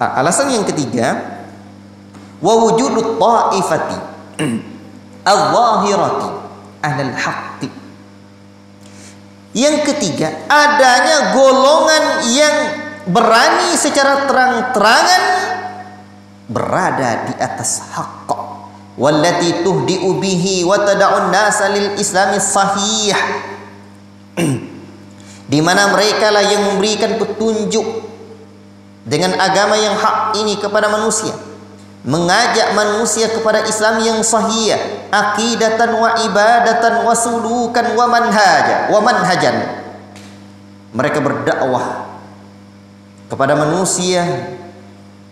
Alasan yang ketiga, wa wujudut ta'ifati al-zahirati 'alal haqqi. Yang ketiga, adanya golongan yang berani secara terang-terangan berada di atas haqq, wallati tuhdi'u bihi wa tad'un nasa lil islami sahih, di mana mereka lah yang memberikan petunjuk dengan agama yang hak ini kepada manusia, mengajak manusia kepada Islam yang sahih, aqidatan wa ibadatan wa sulukan wa manhajan. Mereka berdakwah kepada manusia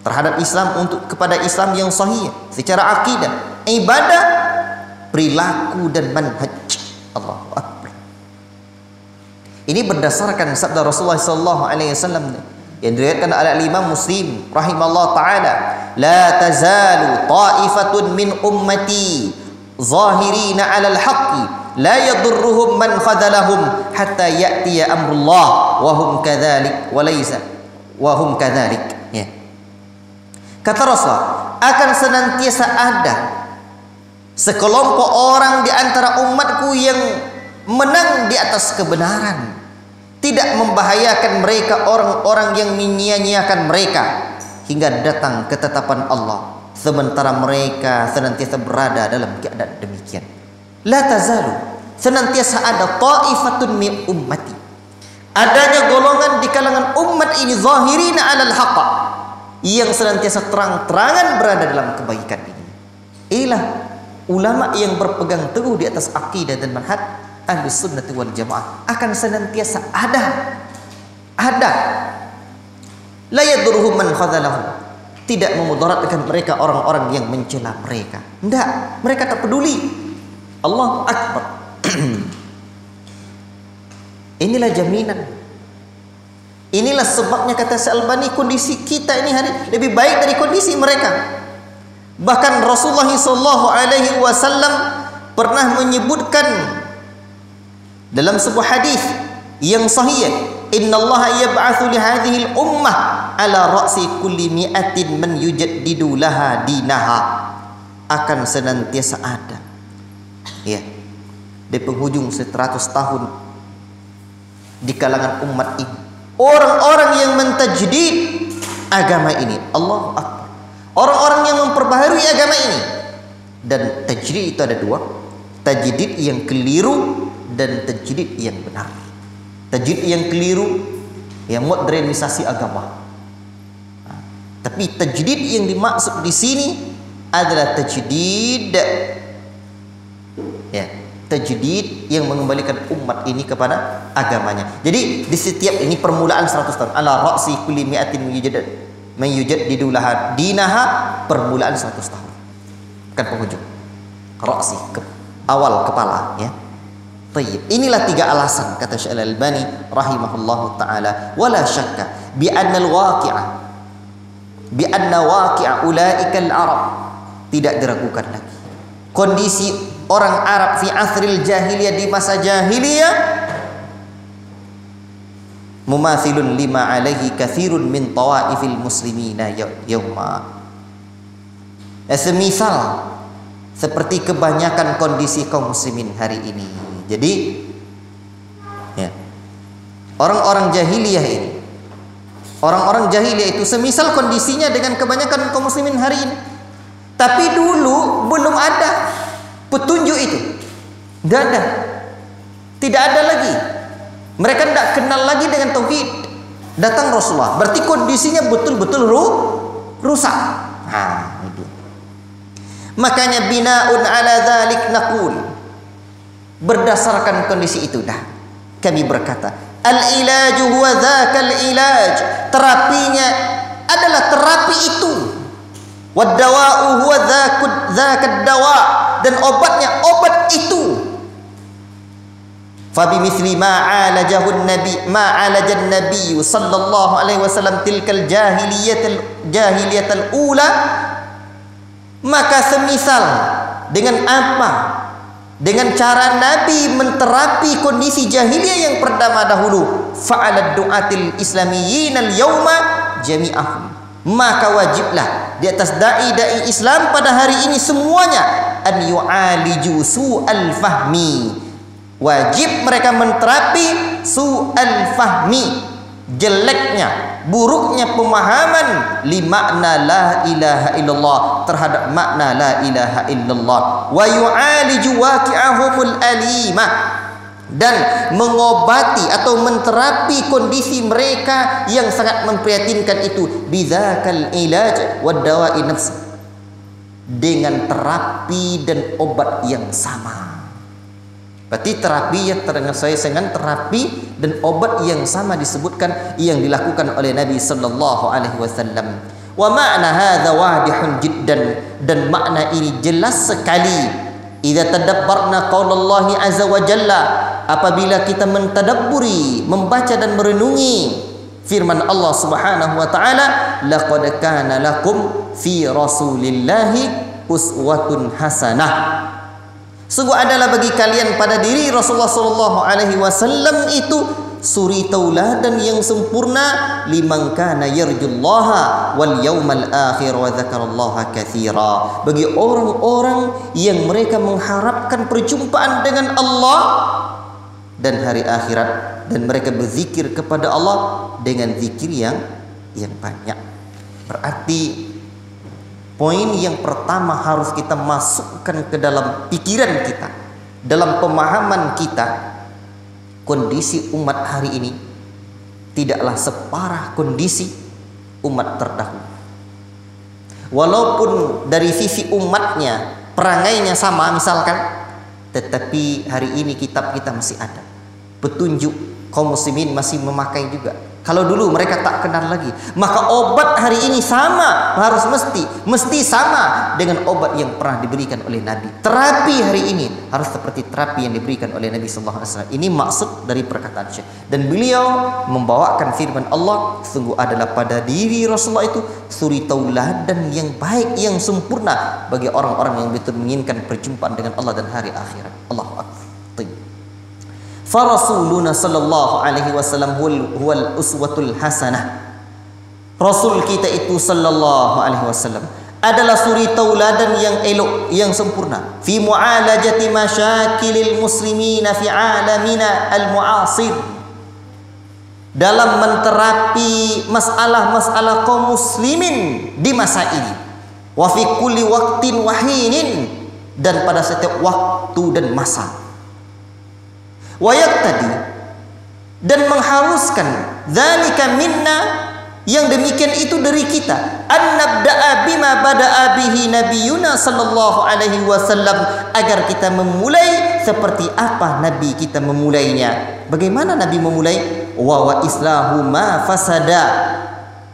terhadap Islam, untuk kepada Islam yang sahih secara akidah, ibadah, perilaku dan manhaj. Allahu akbar. Ini berdasarkan sabda Rasulullah sallallahu alaihi wasallam yang diriwayatkan oleh Imam Muslim rahimallahu taala, la tazalu ta'ifatun min ummati zahirina 'alal haqqi la yadurruhum man khadalahum hatta ya'tiya amrullah wa hum kadzalik wa laysa wa hum kadzalik. Ya. Kata Rasulullah, akan senantiasa ada sekelompok orang di antara umatku yang menang di atas kebenaran, tidak membahayakan mereka orang-orang yang menyia-nyiakan mereka hingga datang ketetapan Allah, sementara mereka senantiasa berada dalam keadaan demikian. La tazalu, senantiasa ada ta'ifatun min ummati, adanya golongan di kalangan umat ini zahirina 'alal haqq, yang senantiasa terang-terangan berada dalam kebaikan ini. Inilah ulama yang berpegang teguh di atas akidah dan manhaj Ahlus Sunnah wal Jamaah, akan senantiasa ada. La yadurruhum man khadalahum, tidak memudaratkan mereka orang-orang yang mencela mereka. Tidak, mereka tak peduli. Allahu akbar. Inilah jaminan. Inilah sebabnya kata Syalbani, kondisi kita ini hari lebih baik dari kondisi mereka. Bahkan Rasulullah sallallahu alaihi wasallam pernah menyebutkan dalam sebuah hadis yang sahih, innallaha yab'atsu li hadhihi al-ummah ala ra'si kulli mi'atin man yujaddidu laha dinaha, akan senantiasa ada, ya, di penghujung 100 tahun di kalangan umat ini orang-orang yang mentajdid agama ini. Allahu akbar. Orang-orang yang memperbaharui agama ini. Dan tajdid itu ada dua, tajdid yang keliru dan tajdid yang benar. Tajdid yang keliru ya modernisasi agama. Tapi tajdid yang dimaksud di sini adalah tajdid, ya, tajdid yang mengembalikan umat ini kepada agamanya. Jadi di setiap ini permulaan 100 tahun, ala ra'si kulli mi'atin man yujaddidu laha dinaha, permulaan 100 tahun, bukan penghujung. Ra'si, awal kepala, ya. Tayyib. Inilah 3 alasan kata Syekh Al-Albani rahimahullahu taala, wala syakka bi anna waqi'a ulaika al-arab, tidak diragukan lagi kondisi orang Arab fi asril jahiliyah, di masa jahiliyah, mumathilun lima alaihi kathirun min tawaifil muslimina yauma, semisal seperti kebanyakan kondisi kaum muslimin hari ini. Jadi ya, orang-orang jahiliyah ini, orang-orang jahiliyah itu semisal kondisinya dengan kebanyakan kaum muslimin hari ini. Tapi dulu belum ada petunjuk itu, tidak ada, tidak ada lagi. Mereka tidak kenal lagi dengan tauhid. Datang Rasulullah, berarti kondisinya betul-betul rusak. Nah, itu. Makanya binaun ala dzalik naqul, berdasarkan kondisi itu dah kami berkata, al-ilaju huwa dzakal ilaj, terapinya adalah terapi itu. Wad dawa'u huwa dzakad dawa, dan obatnya obat itu. Fa bimithli ma 'alajahu an-nabi sallallahu alaihi wasallam tilkal jahiliyatul ula, maka semisal dengan apa dengan cara Nabi menterapi kondisi jahiliyah yang pertama dahulu, fa'alad du'atil islamiyyin al-yawma jami'ahum, maka wajiblah di atas dai-dai Islam pada hari ini semuanya an yu'aliju su'al fahmi, wajib mereka menterapi su'al fahmi, jeleknya, buruknya pemahaman li makna la ilaha illallah, terhadap makna la ilaha illallah, wa yu'aliju waqi'ahumul alima, dan mengobati atau menterapi kondisi mereka yang sangat memprihatinkan itu, bidzakal ilaj wad dawa'i nafs, dengan terapi dan obat yang sama. Berarti terapi yang terdengar saya dengan terapi dan obat yang sama disebutkan yang dilakukan oleh Nabi sallallahu alaihi wasallam. Wa ma'na hadza wadihun jiddan, dan makna ini jelas sekali. Idza tadabbarna qaulallahi azza wa jalla, apabila kita mentadabburi, membaca dan merenungi firman Allah Subhanahu wa taala, laqad kana lakum fi rasulillahi uswatun hasanah, sungguh adalah bagi kalian pada diri Rasulullah sallallahu alaihi wasallam itu suri tauladan yang sempurna, liman kana yarjullaha wal yaumal akhir wa dzakarallaha katsira, bagi orang-orang yang mereka mengharapkan perjumpaan dengan Allah dan hari akhirat, dan mereka berzikir kepada Allah dengan zikir yang banyak. Berarti poin yang pertama harus kita masukkan ke dalam pikiran kita, dalam pemahaman kita, kondisi umat hari ini tidaklah separah kondisi umat terdahulu. Walaupun dari sisi umatnya perangainya sama misalkan, tetapi hari ini kitab kita masih ada, petunjuk kaum muslimin masih memakai juga. Kalau dulu mereka tak kenal lagi, maka obat hari ini sama, harus mesti sama dengan obat yang pernah diberikan oleh Nabi. Terapi hari ini harus seperti terapi yang diberikan oleh Nabi sallallahu alaihi wasallam. Ini maksud dari perkataan Syekh. Dan beliau membawakan firman Allah, sungguh adalah pada diri Rasulullah itu suri tauladan yang baik, yang sempurna bagi orang-orang yang betul menginginkan perjumpaan dengan Allah dan hari akhirat. Allahu akbar. Farasuluna sallallahu alaihi wasallam huwal uswatul hasanah. Rasul kita itu sallallahu alaihi wasallam adalah suri tauladan yang elok, yang sempurna fi mu'alajati masyakilil muslimina fi alamina al-mu'asir, dalam menterapi masalah-masalah kaum muslimin di masa ini, wa fi kulli waqtin wahinin, dan pada setiap waktu dan masa. Wayak tadi, dan mengharuskan dzalika minna, yang demikian itu dari kita, an nabda'a bima bada'a bihi nabiyuna sallallahu alaihi wasallam, agar kita memulai seperti apa Nabi kita memulainya. Bagaimana Nabi memulai? Wa islahu ma fasada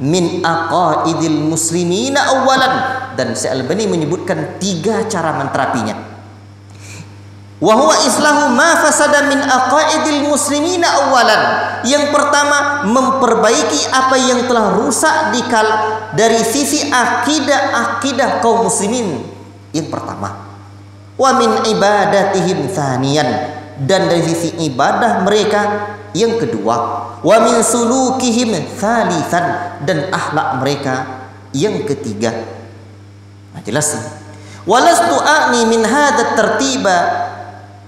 min aqaidil muslimina awalan, dan Syekh-Albani menyebutkan 3 cara menterapinya. Wa huwa islahu ma fasada min aqaidil muslimina awalan, yang pertama memperbaiki apa yang telah rusak dari sisi akidah kaum muslimin yang pertama. Wa min ibadatihim tsaniyan, dan dari sisi ibadah mereka yang kedua. Wa min sulukihim tsalitsan, dan akhlak mereka yang ketiga. Nah, jelas. Walastu a'ni min hadha tartiba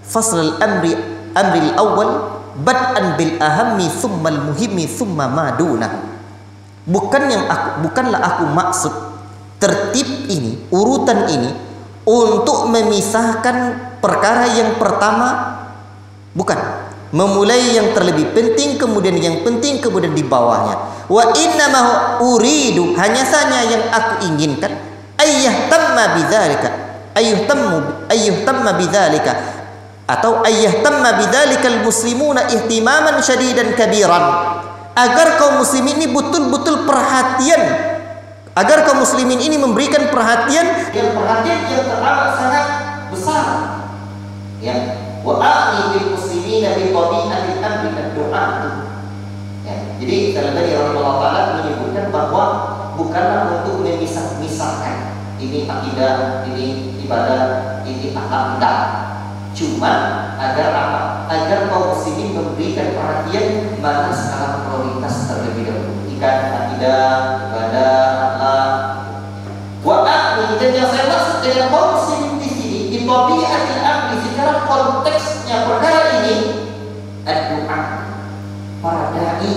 fasl al-amri al-awwal bad'an bil ahammi thumma al-muhimmi thumma ma dunahu. Bukanlah aku maksud tertib ini, urutan ini untuk memisahkan perkara yang pertama, bukan. Memulai yang terlebih penting, kemudian yang penting, kemudian di bawahnya. Wa innama uridu, hanya saja yang aku inginkan, ayyahtamma bidzalika, atau ayyahtamma bidzalikal muslimuna ihtimaman syadidan kabiran, agar kaum muslimin ini betul-betul perhatian, agar kaum muslimin ini memberikan perhatian yang teramat sangat besar, ya. Wa a'ni bil muslimina bi tabi'atil amri ad-du'a, ya. Jadi Syekh rahimahullah taala menyebutkan bahwa bukanlah untuk memisahkan ini akidah, ini ibadah, ini akhlak, Cuma agar apa? Agar kaum muslimin memberikan perhatian mana skala prioritas terlebih dahulu. Ikan, akidah, ibadah, akhlak. Wa aqli, dan yang saya maksud dengan kaum muslimin di sini di tabiatil aqli, secara konteksnya perkara ini ad-du'a, para dai.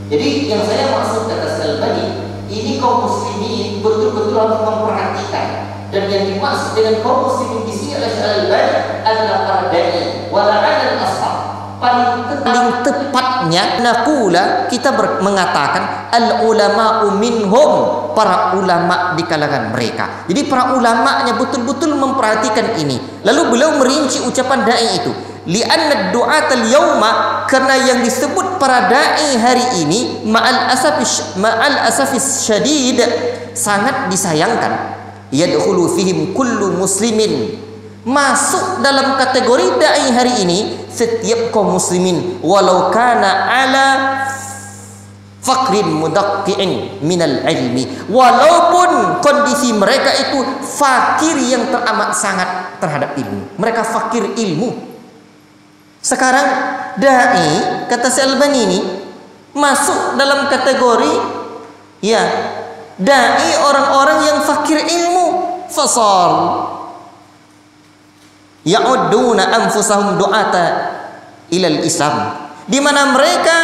Jadi yang saya maksud kata Al-Albani, ini kaum muslimin betul-betul harus memperhatikan. Dan yang dimaksud dengan kaum muslimin di sini Al-Albani adalah para dai wala 'ala al-ashab. Paling tepatnya naqula kita mengatakan al-ulama'u minhum, para ulama di kalangan mereka. Jadi para ulamanya betul-betul memperhatikan ini. Lalu beliau merinci ucapan dai itu. Li'anna du'atal yauma, karena yang disebut para dai hari ini ma'al asafis syadid, sangat disayangkan. Yadkhulu fihim kullu muslimin, masuk dalam kategori dai hari ini setiap kaum muslimin, walau kana ala fakrin mudaqqi'in minal ilmi, walaupun kondisi mereka itu fakir yang teramat sangat terhadap ilmu, mereka fakir ilmu. Sekarang dai, kata Al-Albani ini, masuk dalam kategori ya dai orang-orang yang fakir ilmu. Fasal ya'udduna anfusahum du'ata ilal Islam, di mana mereka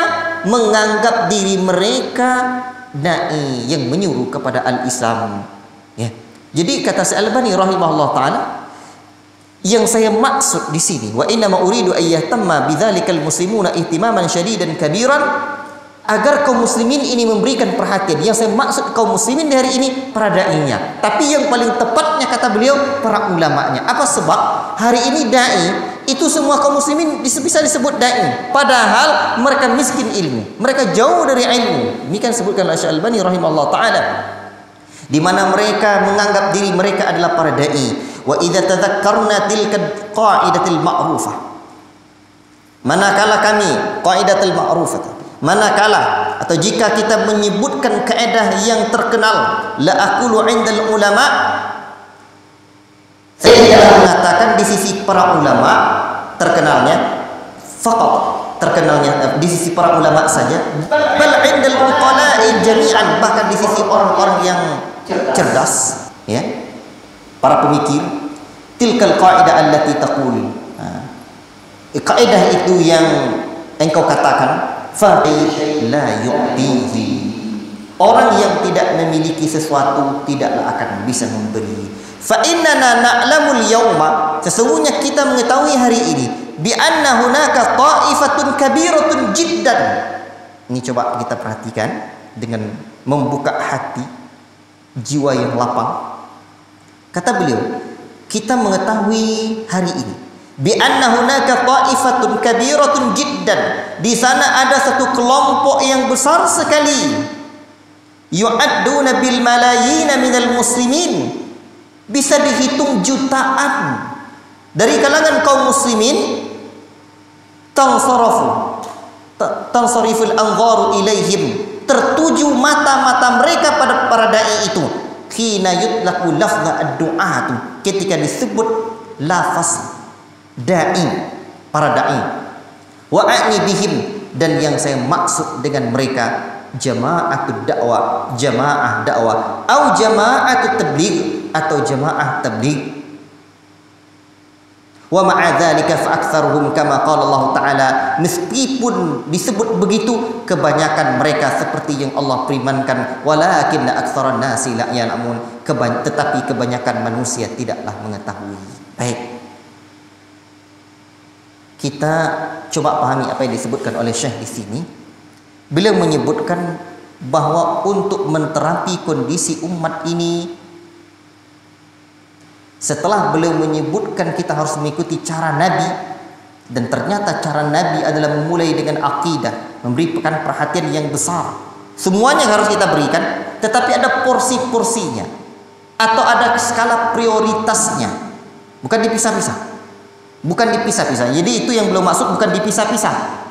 menganggap diri mereka dai yang menyuruh kepada al-Islam. Ya. Jadi kata Al-Albani rahimahullah taala, yang saya maksud di sini, wa inna ma uridu ayyatamma bidzalikal muslimuna ihtimaman syadidan kabiran, agar kaum muslimin ini memberikan perhatian. Yang saya maksud kaum muslimin di hari ini para dai-nya, tapi yang paling tepatnya kata beliau para ulamanya. Apa sebab? Hari ini dai itu semua kaum muslimin bisa disebut dai, padahal mereka miskin ilmu, mereka jauh dari ilmu. Ini kan sebutkan oleh Al-Albani rahimahullah taala, di mana mereka menganggap diri mereka adalah para dai. Wa idza tadzakkarna tilka qaidatil ma'rufah, manakala kami qaidatul ma'rufah, manakala atau jika kita menyebutkan kaidah yang terkenal, la aqulu 'indal ulama, saya tidak mengatakan di sisi para ulama terkenalnya, faqat terkenalnya di sisi para ulama saja, bal 'indal uqala'i jami'an, bahkan di sisi orang-orang yang cerdas, ya, para pemikir. Tilkal qaidah allati taqul, kaidah itu yang engkau katakan, fa la yu'tihi, orang yang tidak memiliki sesuatu tidaklah akan bisa memberi. Fa innana na'lamul yauma, sesungguhnya kita mengetahui hari ini, bi anna hunaka ta'ifatun kabiratun jiddan. Ini coba kita perhatikan dengan membuka hati, jiwa yang lapang. Kata beliau, kita mengetahui hari ini, bi anna hunaka ta'ifatun kabiratun jiddan, di sana ada satu kelompok yang besar sekali, yu'adduna bil malayina minal muslimin, bisa dihitung jutaan dari kalangan kaum muslimin, tansariful anzaru ilaihim, tertuju mata-mata mereka pada para dai itu, hina yutlaqu lafza ad-du'atu, ketika disebut lafaz dai, para dai. Wa a'ni bihim, dan yang saya maksud dengan mereka jama'atud dakwah, jamaah dakwah, atau jama'atut tabligh, atau jamaah tabligh. Wa ma'a dzalika fa aktsaruhum kama qala Allah taala, meskipun disebut begitu, kebanyakan mereka seperti yang Allah firmankan, walakinna aktsaran nasi la ya'lamun, tetapi kebanyakan manusia tidaklah mengetahui. Baik, kita coba pahami apa yang disebutkan oleh Syekh di sini. Beliau menyebutkan bahwa untuk menterapi kondisi umat ini, setelah beliau menyebutkan kita harus mengikuti cara Nabi, dan ternyata cara Nabi adalah memulai dengan akidah, memberikan perhatian yang besar. Semuanya harus kita berikan, tetapi ada porsi-porsinya, atau ada skala prioritasnya, bukan dipisah-pisah. Bukan dipisah-pisah. Jadi itu yang belum masuk, bukan dipisah-pisah,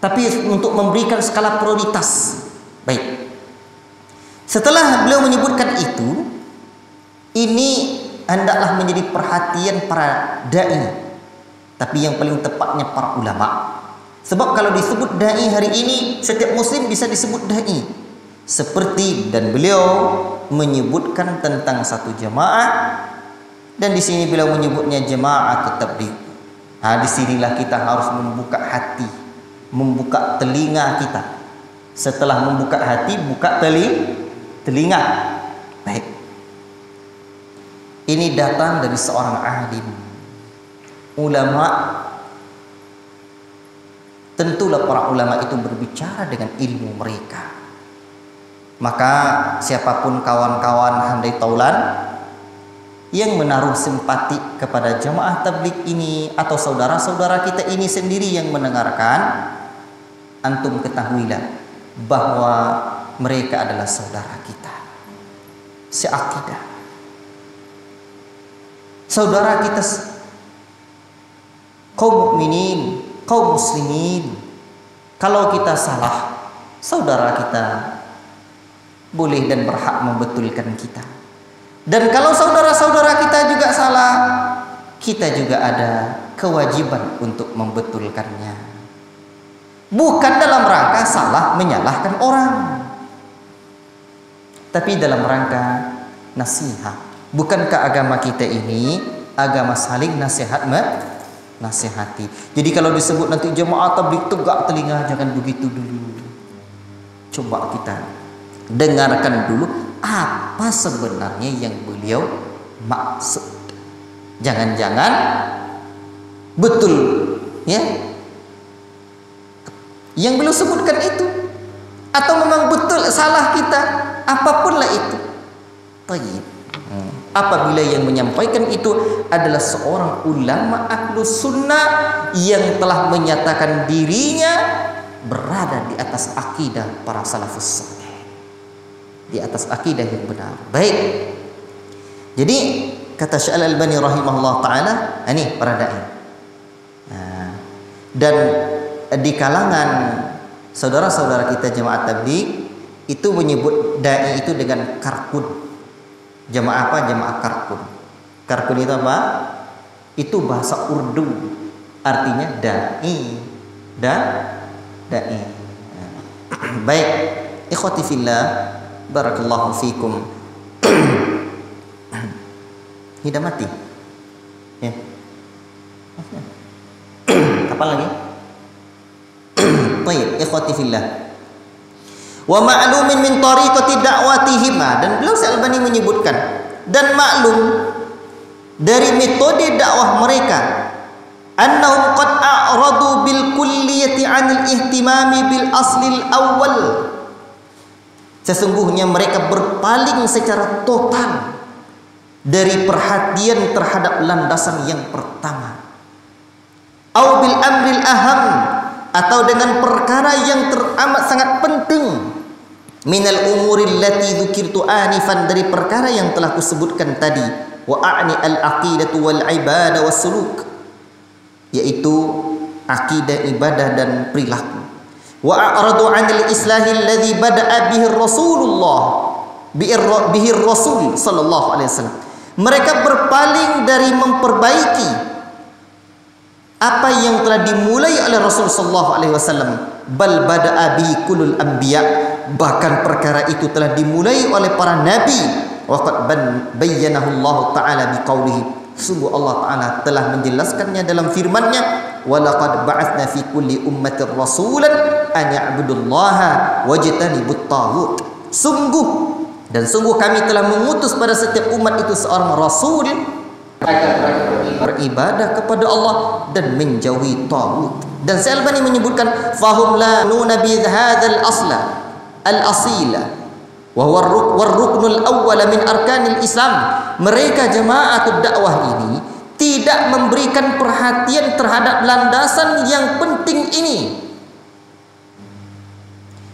tapi untuk memberikan skala prioritas. Baik. Setelah beliau menyebutkan itu, ini hendaklah menjadi perhatian para dai, tapi yang paling tepatnya para ulama. Sebab kalau disebut dai hari ini, setiap muslim bisa disebut dai. Seperti dan beliau menyebutkan tentang satu jamaah, dan di sini beliau menyebutnya jamaah tabligh. Nah, disinilah kita harus membuka hati, membuka telinga kita. Setelah membuka hati, buka telinga. Baik. Ini datang dari seorang alim, ulama. Tentulah para ulama itu berbicara dengan ilmu mereka. Maka siapapun kawan-kawan handai taulan yang menaruh simpati kepada jamaah tabligh ini atau saudara-saudara kita ini sendiri yang mendengarkan, antum ketahuilah bahwa mereka adalah saudara kita seakidah, saudara kita kaum mukminin, kaum muslimin. Kalau kita salah, saudara kita boleh dan berhak membetulkan kita. Dan kalau saudara-saudara kita juga salah, kita juga ada kewajiban untuk membetulkannya. Bukan dalam rangka salah menyalahkan orang, tapi dalam rangka nasihat. Bukankah agama kita ini agama saling nasihati? Jadi kalau disebut nanti jemaah tabligh, tegak telinga, jangan begitu dulu. Coba kita dengarkan dulu apa sebenarnya yang beliau maksud. Jangan-jangan betul ya yang beliau sebutkan itu, atau memang betul salah kita, apapunlah itu. Tayyib. Apabila yang menyampaikan itu adalah seorang ulama ahlus sunnah yang telah menyatakan dirinya berada di atas akidah para salafus saleh, di atas akidah yang benar. Baik. Jadi kata Syekh Al-Albani rahimahullah taala, ini para dai. Dan di kalangan saudara-saudara kita jemaah tabligh itu menyebut dai itu dengan karkun. Jemaah apa? Jemaah karkun. Karkun itu apa? Itu bahasa Urdu, artinya dai. Dai. Baik, ikhwati fillah, barakallahu fikum. Hidah mati. Ya. Kapan lagi? Baik, ikhwati fillah. Wa ma'lumin min tariqati da'watihim, dan beliau Al-Albani menyebutkan, dan maklum dari metode dakwah mereka, annahum qad a'radu bil kulliyati 'anil ihtimami bil aslil awwal. Sesungguhnya mereka berpaling secara total dari perhatian terhadap landasan yang pertama, au bil amril aham, atau dengan perkara yang teramat sangat penting, minal umuril lati dzukirtu anifan, dari perkara yang telah kusebutkan tadi, wa a'ni al aqidatu wal ibadah was suluk, yaitu akidah, ibadah dan perilaku. Wa a'radu 'anil islahi alladhi bada'a bihi Rasulullah bihi Rasul sallallahu alaihi wasallam. Mereka berpaling dari memperbaiki apa yang telah dimulai oleh Rasul sallallahu alaihi wasallam. Bal bada'a bi kulul anbiya, bahkan perkara itu telah dimulai oleh para nabi. Wa qad bayyanahu Allah taala bi qaulihi, sungguh Allah taala telah menjelaskannya dalam firman-Nya, wa laqad ba'atsna fi kulli ummatin rasulan an ya'budullaha wajtanibut taghut. Sungguh kami telah mengutus pada setiap umat itu seorang rasul beribadah kepada Allah dan menjauhi taghut. Dan Al-Albani menyebutkan, fahum la nunabi hadzal asla al-asila wa huwa ar-ruknul awwal min arkanil Islam. Mereka jemaatul dakwah ini tidak memberikan perhatian terhadap landasan yang penting ini,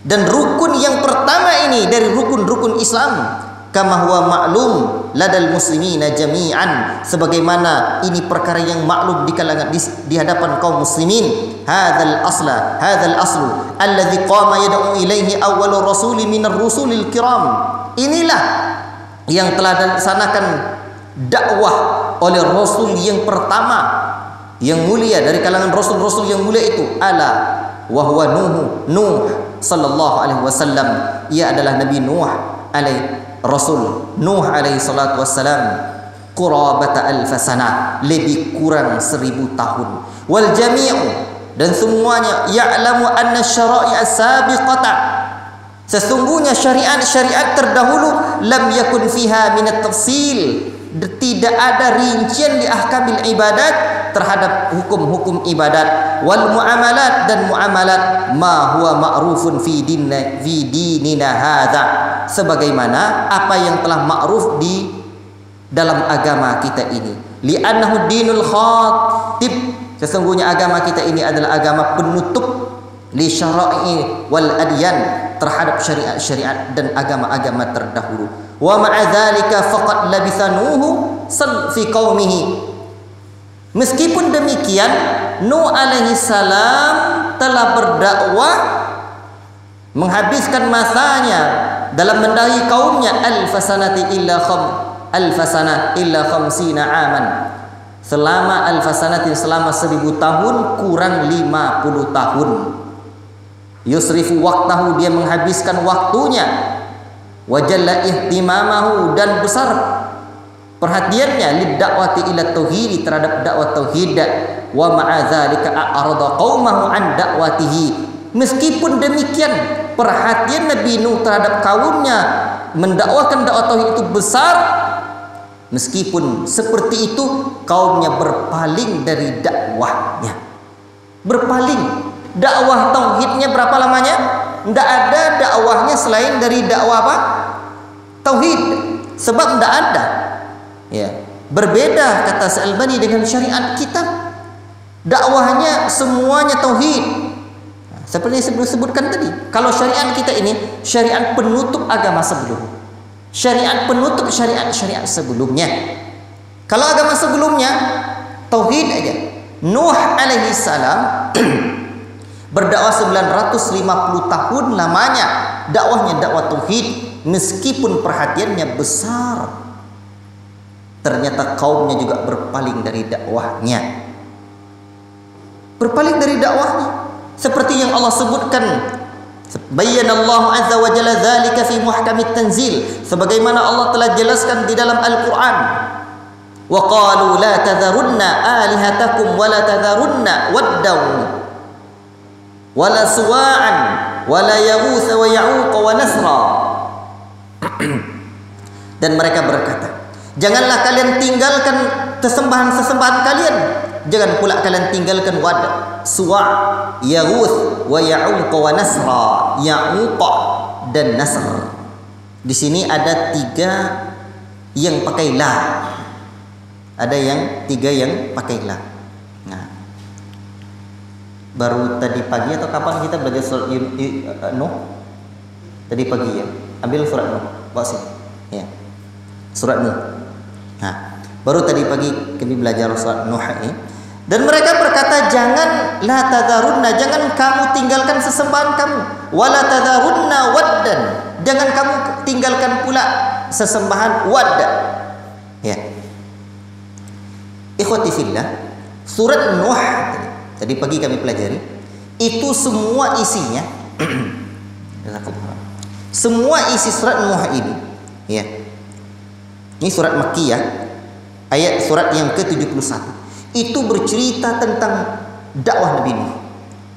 dan rukun yang pertama ini dari rukun-rukun Islam. Kama huwa ma'lum ladal muslimina jami'an, sebagaimana ini perkara yang maklum di kalangan di hadapan kaum muslimin. Hadzal aslu alladzi qama yad'u ilaihi awwalur rasuli minar rusulil kiram. Inilah yang telah dilaksanakan dakwah oleh rasul yang pertama yang mulia dari kalangan rasul-rasul yang mulia itu, ala wa huwa Nuh sallallahu alaihi wasallam, ia adalah Nabi Nuh Rasul Nuh alaihi salatu wassalam, qurabata alfasana, lebih kurang 1000 tahun. Wal jami'u, dan semuanya, ya'lamu anna syara'i as-sabiqata, sesungguhnya syariat-syariat terdahulu, lam yakun fiha min at-tafsil, tidak ada rincian di ahkamil ibadat, terhadap hukum-hukum ibadat, wal muamalat, dan muamalat, ma huwa ma'rufun fi dinina hadza, sebagaimana apa yang telah ma'ruf di dalam agama kita ini. Li'annahu dinul khatib, sesungguhnya agama kita ini adalah agama penutup, li syara'i wal adyan, terhadap syariat-syariat dan agama-agama terdahulu. Wa ma'a dzalika faqad labitha Nuh fi qaumihi, meskipun demikian Nuh alaihi salam telah berdakwah, menghabiskan masanya dalam mendakwai kaumnya alfasanah illa khamsina aman, selama alfasanatin, selama 1000 tahun kurang 50 tahun. Yusrifu waktahu, dia menghabiskan waktunya, wajalla ihtimamahu, dan besar perhatiannya, lidakwati ila tauhid, terhadap dakwah tauhid. Wa ma'a dzalika a'rada qaumahu an dakwatihi, meskipun demikian perhatian Nabi Nuh terhadap kaumnya mendakwakan dakwah tauhid itu besar, meskipun seperti itu kaumnya berpaling dari dakwahnya. Berpaling. Dakwah tauhidnya berapa lamanya? Tidak ada dakwahnya selain dari dakwah apa? Tauhid. Sebab tidak ada. Ya, berbeda kata Al-Albani dengan syariat kita. Dakwahnya semuanya tauhid. Seperti yang sebutkan tadi, kalau syariat kita ini syariat penutup agama sebelum. Syariat penutup syariat-syariat sebelumnya. Kalau agama sebelumnya tauhid aja. Nuh alaihi salam berdakwah 950 tahun lamanya, dakwahnya dakwah tauhid, meskipun perhatiannya besar, ternyata kaumnya juga berpaling dari dakwahnya. Berpaling dari dakwahnya, seperti yang Allah sebutkan, bayyanallahu azza wa jalla dzalika fi muhkamit tanzil, sebagaimana Allah telah jelaskan di dalam Al-Qur'an. Wa qalu la tadharunna alihatakum wa la tadharunna waddan wala suwa'an wala yaghutsa wa ya'uq wa nasra. Dan mereka berkata, janganlah kalian tinggalkan sesembahan-sesembahan kalian, jangan pula kalian tinggalkan wad, suwa', yaghuts wa ya'uq wa nasra, ya'uq dan nasr. Di sini ada 3 yang pakai la, ada yang 3 yang pakai la. Nah, baru tadi pagi atau kapan kita belajar surat Nuh? Tadi pagi ya. Ambil surat Nuh, bawa sini. Ya. Surat Nuh. Nah, baru tadi pagi kami belajar surat Nuh ini. Dan mereka berkata, jangan la tadharunna, jangan kamu tinggalkan sesembahan kamu. Wala tadharunna waddan, jangan kamu tinggalkan pula sesembahan wad. Ya. Ikhwati fillah, surat Nuh tadi pagi kami pelajari, itu semua isinya semua isi surat Nuh ini, ya. Ini surat Makkiyah, ayat surat yang ke-71. Itu bercerita tentang dakwah Nabi Nuh.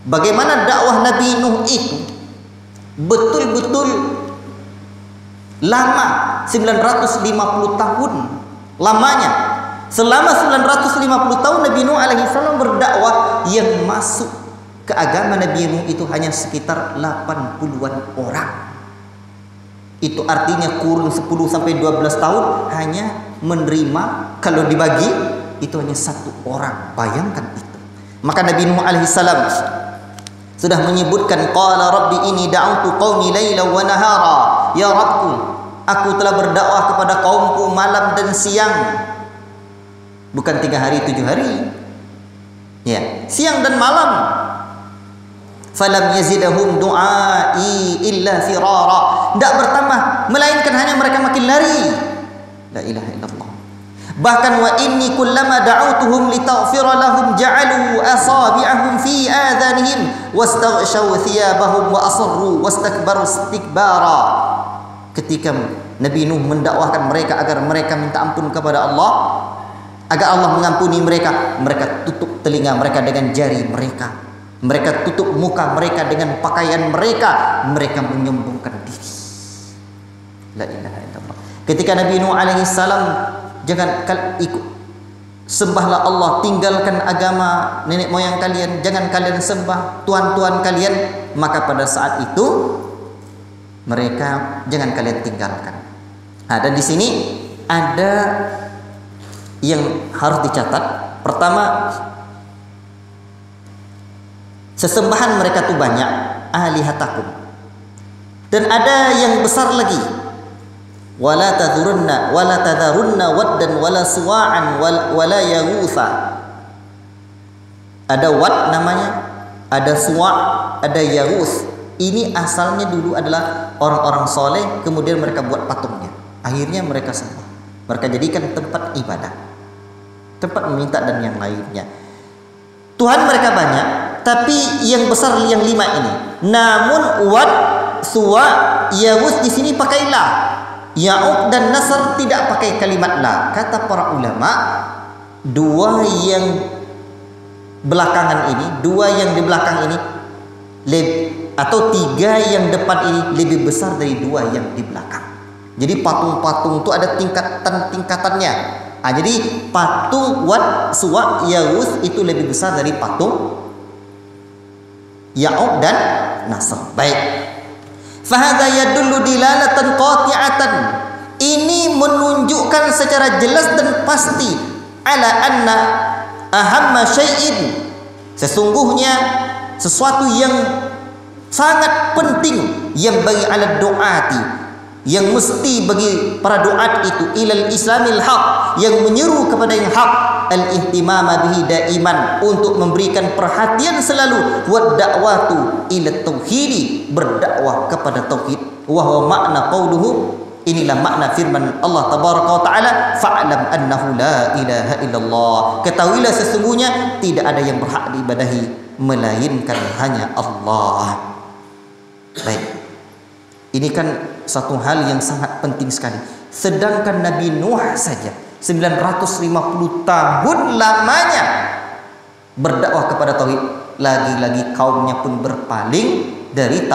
Bagaimana dakwah Nabi Nuh itu betul-betul lama, 950 tahun lamanya. Selama 950 tahun Nabi Nuh alaihi salam berdakwah, yang masuk ke agama Nabi Nuh itu hanya sekitar 80-an orang. Itu artinya kurun 10 sampai 12 tahun hanya menerima, kalau dibagi itu hanya 1 orang. Bayangkan itu. Maka Nabi Nuh alaihi salam sudah menyebutkan, qala rabbi inni da'utu qaumi lailan wa nahara, ya Rabbku, aku telah berdakwah kepada kaumku malam dan siang. Bukan 3 hari 7 hari, ya, siang dan malam. Falam yazidahum du'ai illa firara, tidak bertambah melainkan hanya mereka makin lari. La ilaha illallah. Bahkan wa inni kullama da'awtuhum litaghfira lahum ja'alu asabi'ahum fi adhanihim wastaghshaw thiyabahum wa asarru wastakbaru istikbara. Ketika Nabi Nuh mendakwahkan mereka agar mereka minta ampun kepada Allah, agar Allah mengampuni mereka, mereka tutup telinga mereka dengan jari mereka. Mereka tutup muka mereka dengan pakaian mereka. Mereka menyombongkan diri. La ilaha illallah. Ketika Nabi Nuh alaihi salam, jangan ikut sembahlah Allah, tinggalkan agama nenek moyang kalian, jangan kalian sembah tuan-tuan kalian, maka pada saat itu mereka jangan kalian tinggalkan. Nah, dan di sini ada yang harus dicatat. Pertama, sesembahan mereka tuh banyak, alihatakum. Dan ada yang besar lagi, wala tadharunna waddan wala suwa'an wala yaghutha. Ada wad namanya, ada suwa', ada yaghuth. Ini asalnya dulu adalah orang-orang soleh, kemudian mereka buat patungnya. Akhirnya mereka sembah, mereka jadikan tempat ibadah, tempat meminta dan yang lainnya. Tuhan mereka banyak, tapi yang besar yang 5 ini. Namun wad, suwa', yaghuth di sini pakai la. Ya'uq dan Nasr tidak pakai kalimat la. Kata para ulama, dua yang belakangan ini, dua yang di belakang ini atau 3 yang depan ini lebih besar dari 2 yang di belakang. Jadi patung-patung itu ada tingkatan-tingkatannya. Nah, jadi patung wad, suwa', yaghuth itu lebih besar dari patung Ya'uq dan Nasr. Baik. Fahadha yadullu dilalatan qati'atan. Ini menunjukkan secara jelas dan pasti ala anna ahamma syai'in, sesungguhnya sesuatu yang sangat penting yang bagi ala du'ati, yang mesti bagi para duat itu ilal islamil haq, yang menyeru kepada yang hak, al-ihtimama bihi daiman, untuk memberikan perhatian selalu, wa da'watu ila tauhidi, berdakwah kepada tauhid. Wa huwa makna qauluhu, inilah makna firman Allah tabaraka wa taala, fa'lam annahu la ilaha illallah, ketahuilah sesungguhnya tidak ada yang berhak diibadahi melainkan hanya Allah. Baik, ini kan satu hal yang sangat penting sekali. Sedangkan Nabi Nuh saja 950 tahun lamanya berdakwah kepada tauhid, lagi-lagi kaumnya pun berpaling dari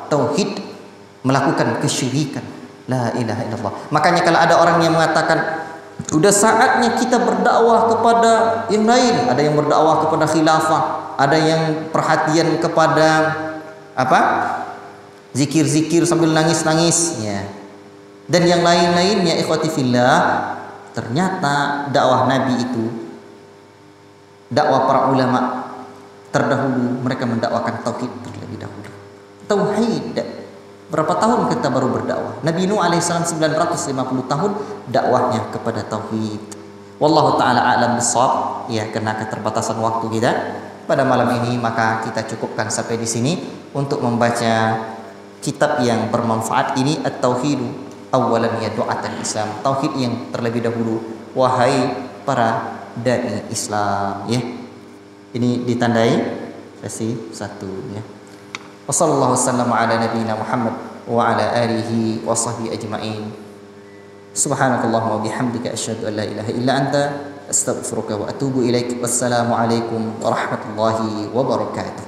tauhid, melakukan kesyirikan, la ilaha illallah. Makanya kalau ada orang yang mengatakan udah saatnya kita berdakwah kepada yang lain, ada yang berdakwah kepada khilafah, ada yang perhatian kepada apa? Zikir-zikir sambil nangis-nangis ya. Dan yang lain-lainnya, ikhwati fillah, ternyata dakwah Nabi itu, dakwah para ulama terdahulu, mereka mendakwakan tauhid terlebih dahulu. Tauhid. Berapa tahun kita baru berdakwah? Nabi Nuh alaihissalam 950 tahun dakwahnya kepada tauhid. Wallahu taala a'lam bissawab. Ya, karena keterbatasan waktu kita pada malam ini, maka kita cukupkan sampai di sini untuk membaca kitab yang bermanfaat ini, At-Tauhidu Awalan ya Du'atan Islam. Tauhid yang terlebih dahulu, wahai para dai Islam ya. Ini ditandai versi 1 ya. Wassallallahu wasallam ala nabiyyina Muhammad wa ala alihi wa sahbihi ajma'in. Subhanakallahumma wa bihamdika asyhadu an la ilaha illa anta astaghfiruka wa atubu ilaik. Wassalamu alaikum warahmatullahi wabarakatuh.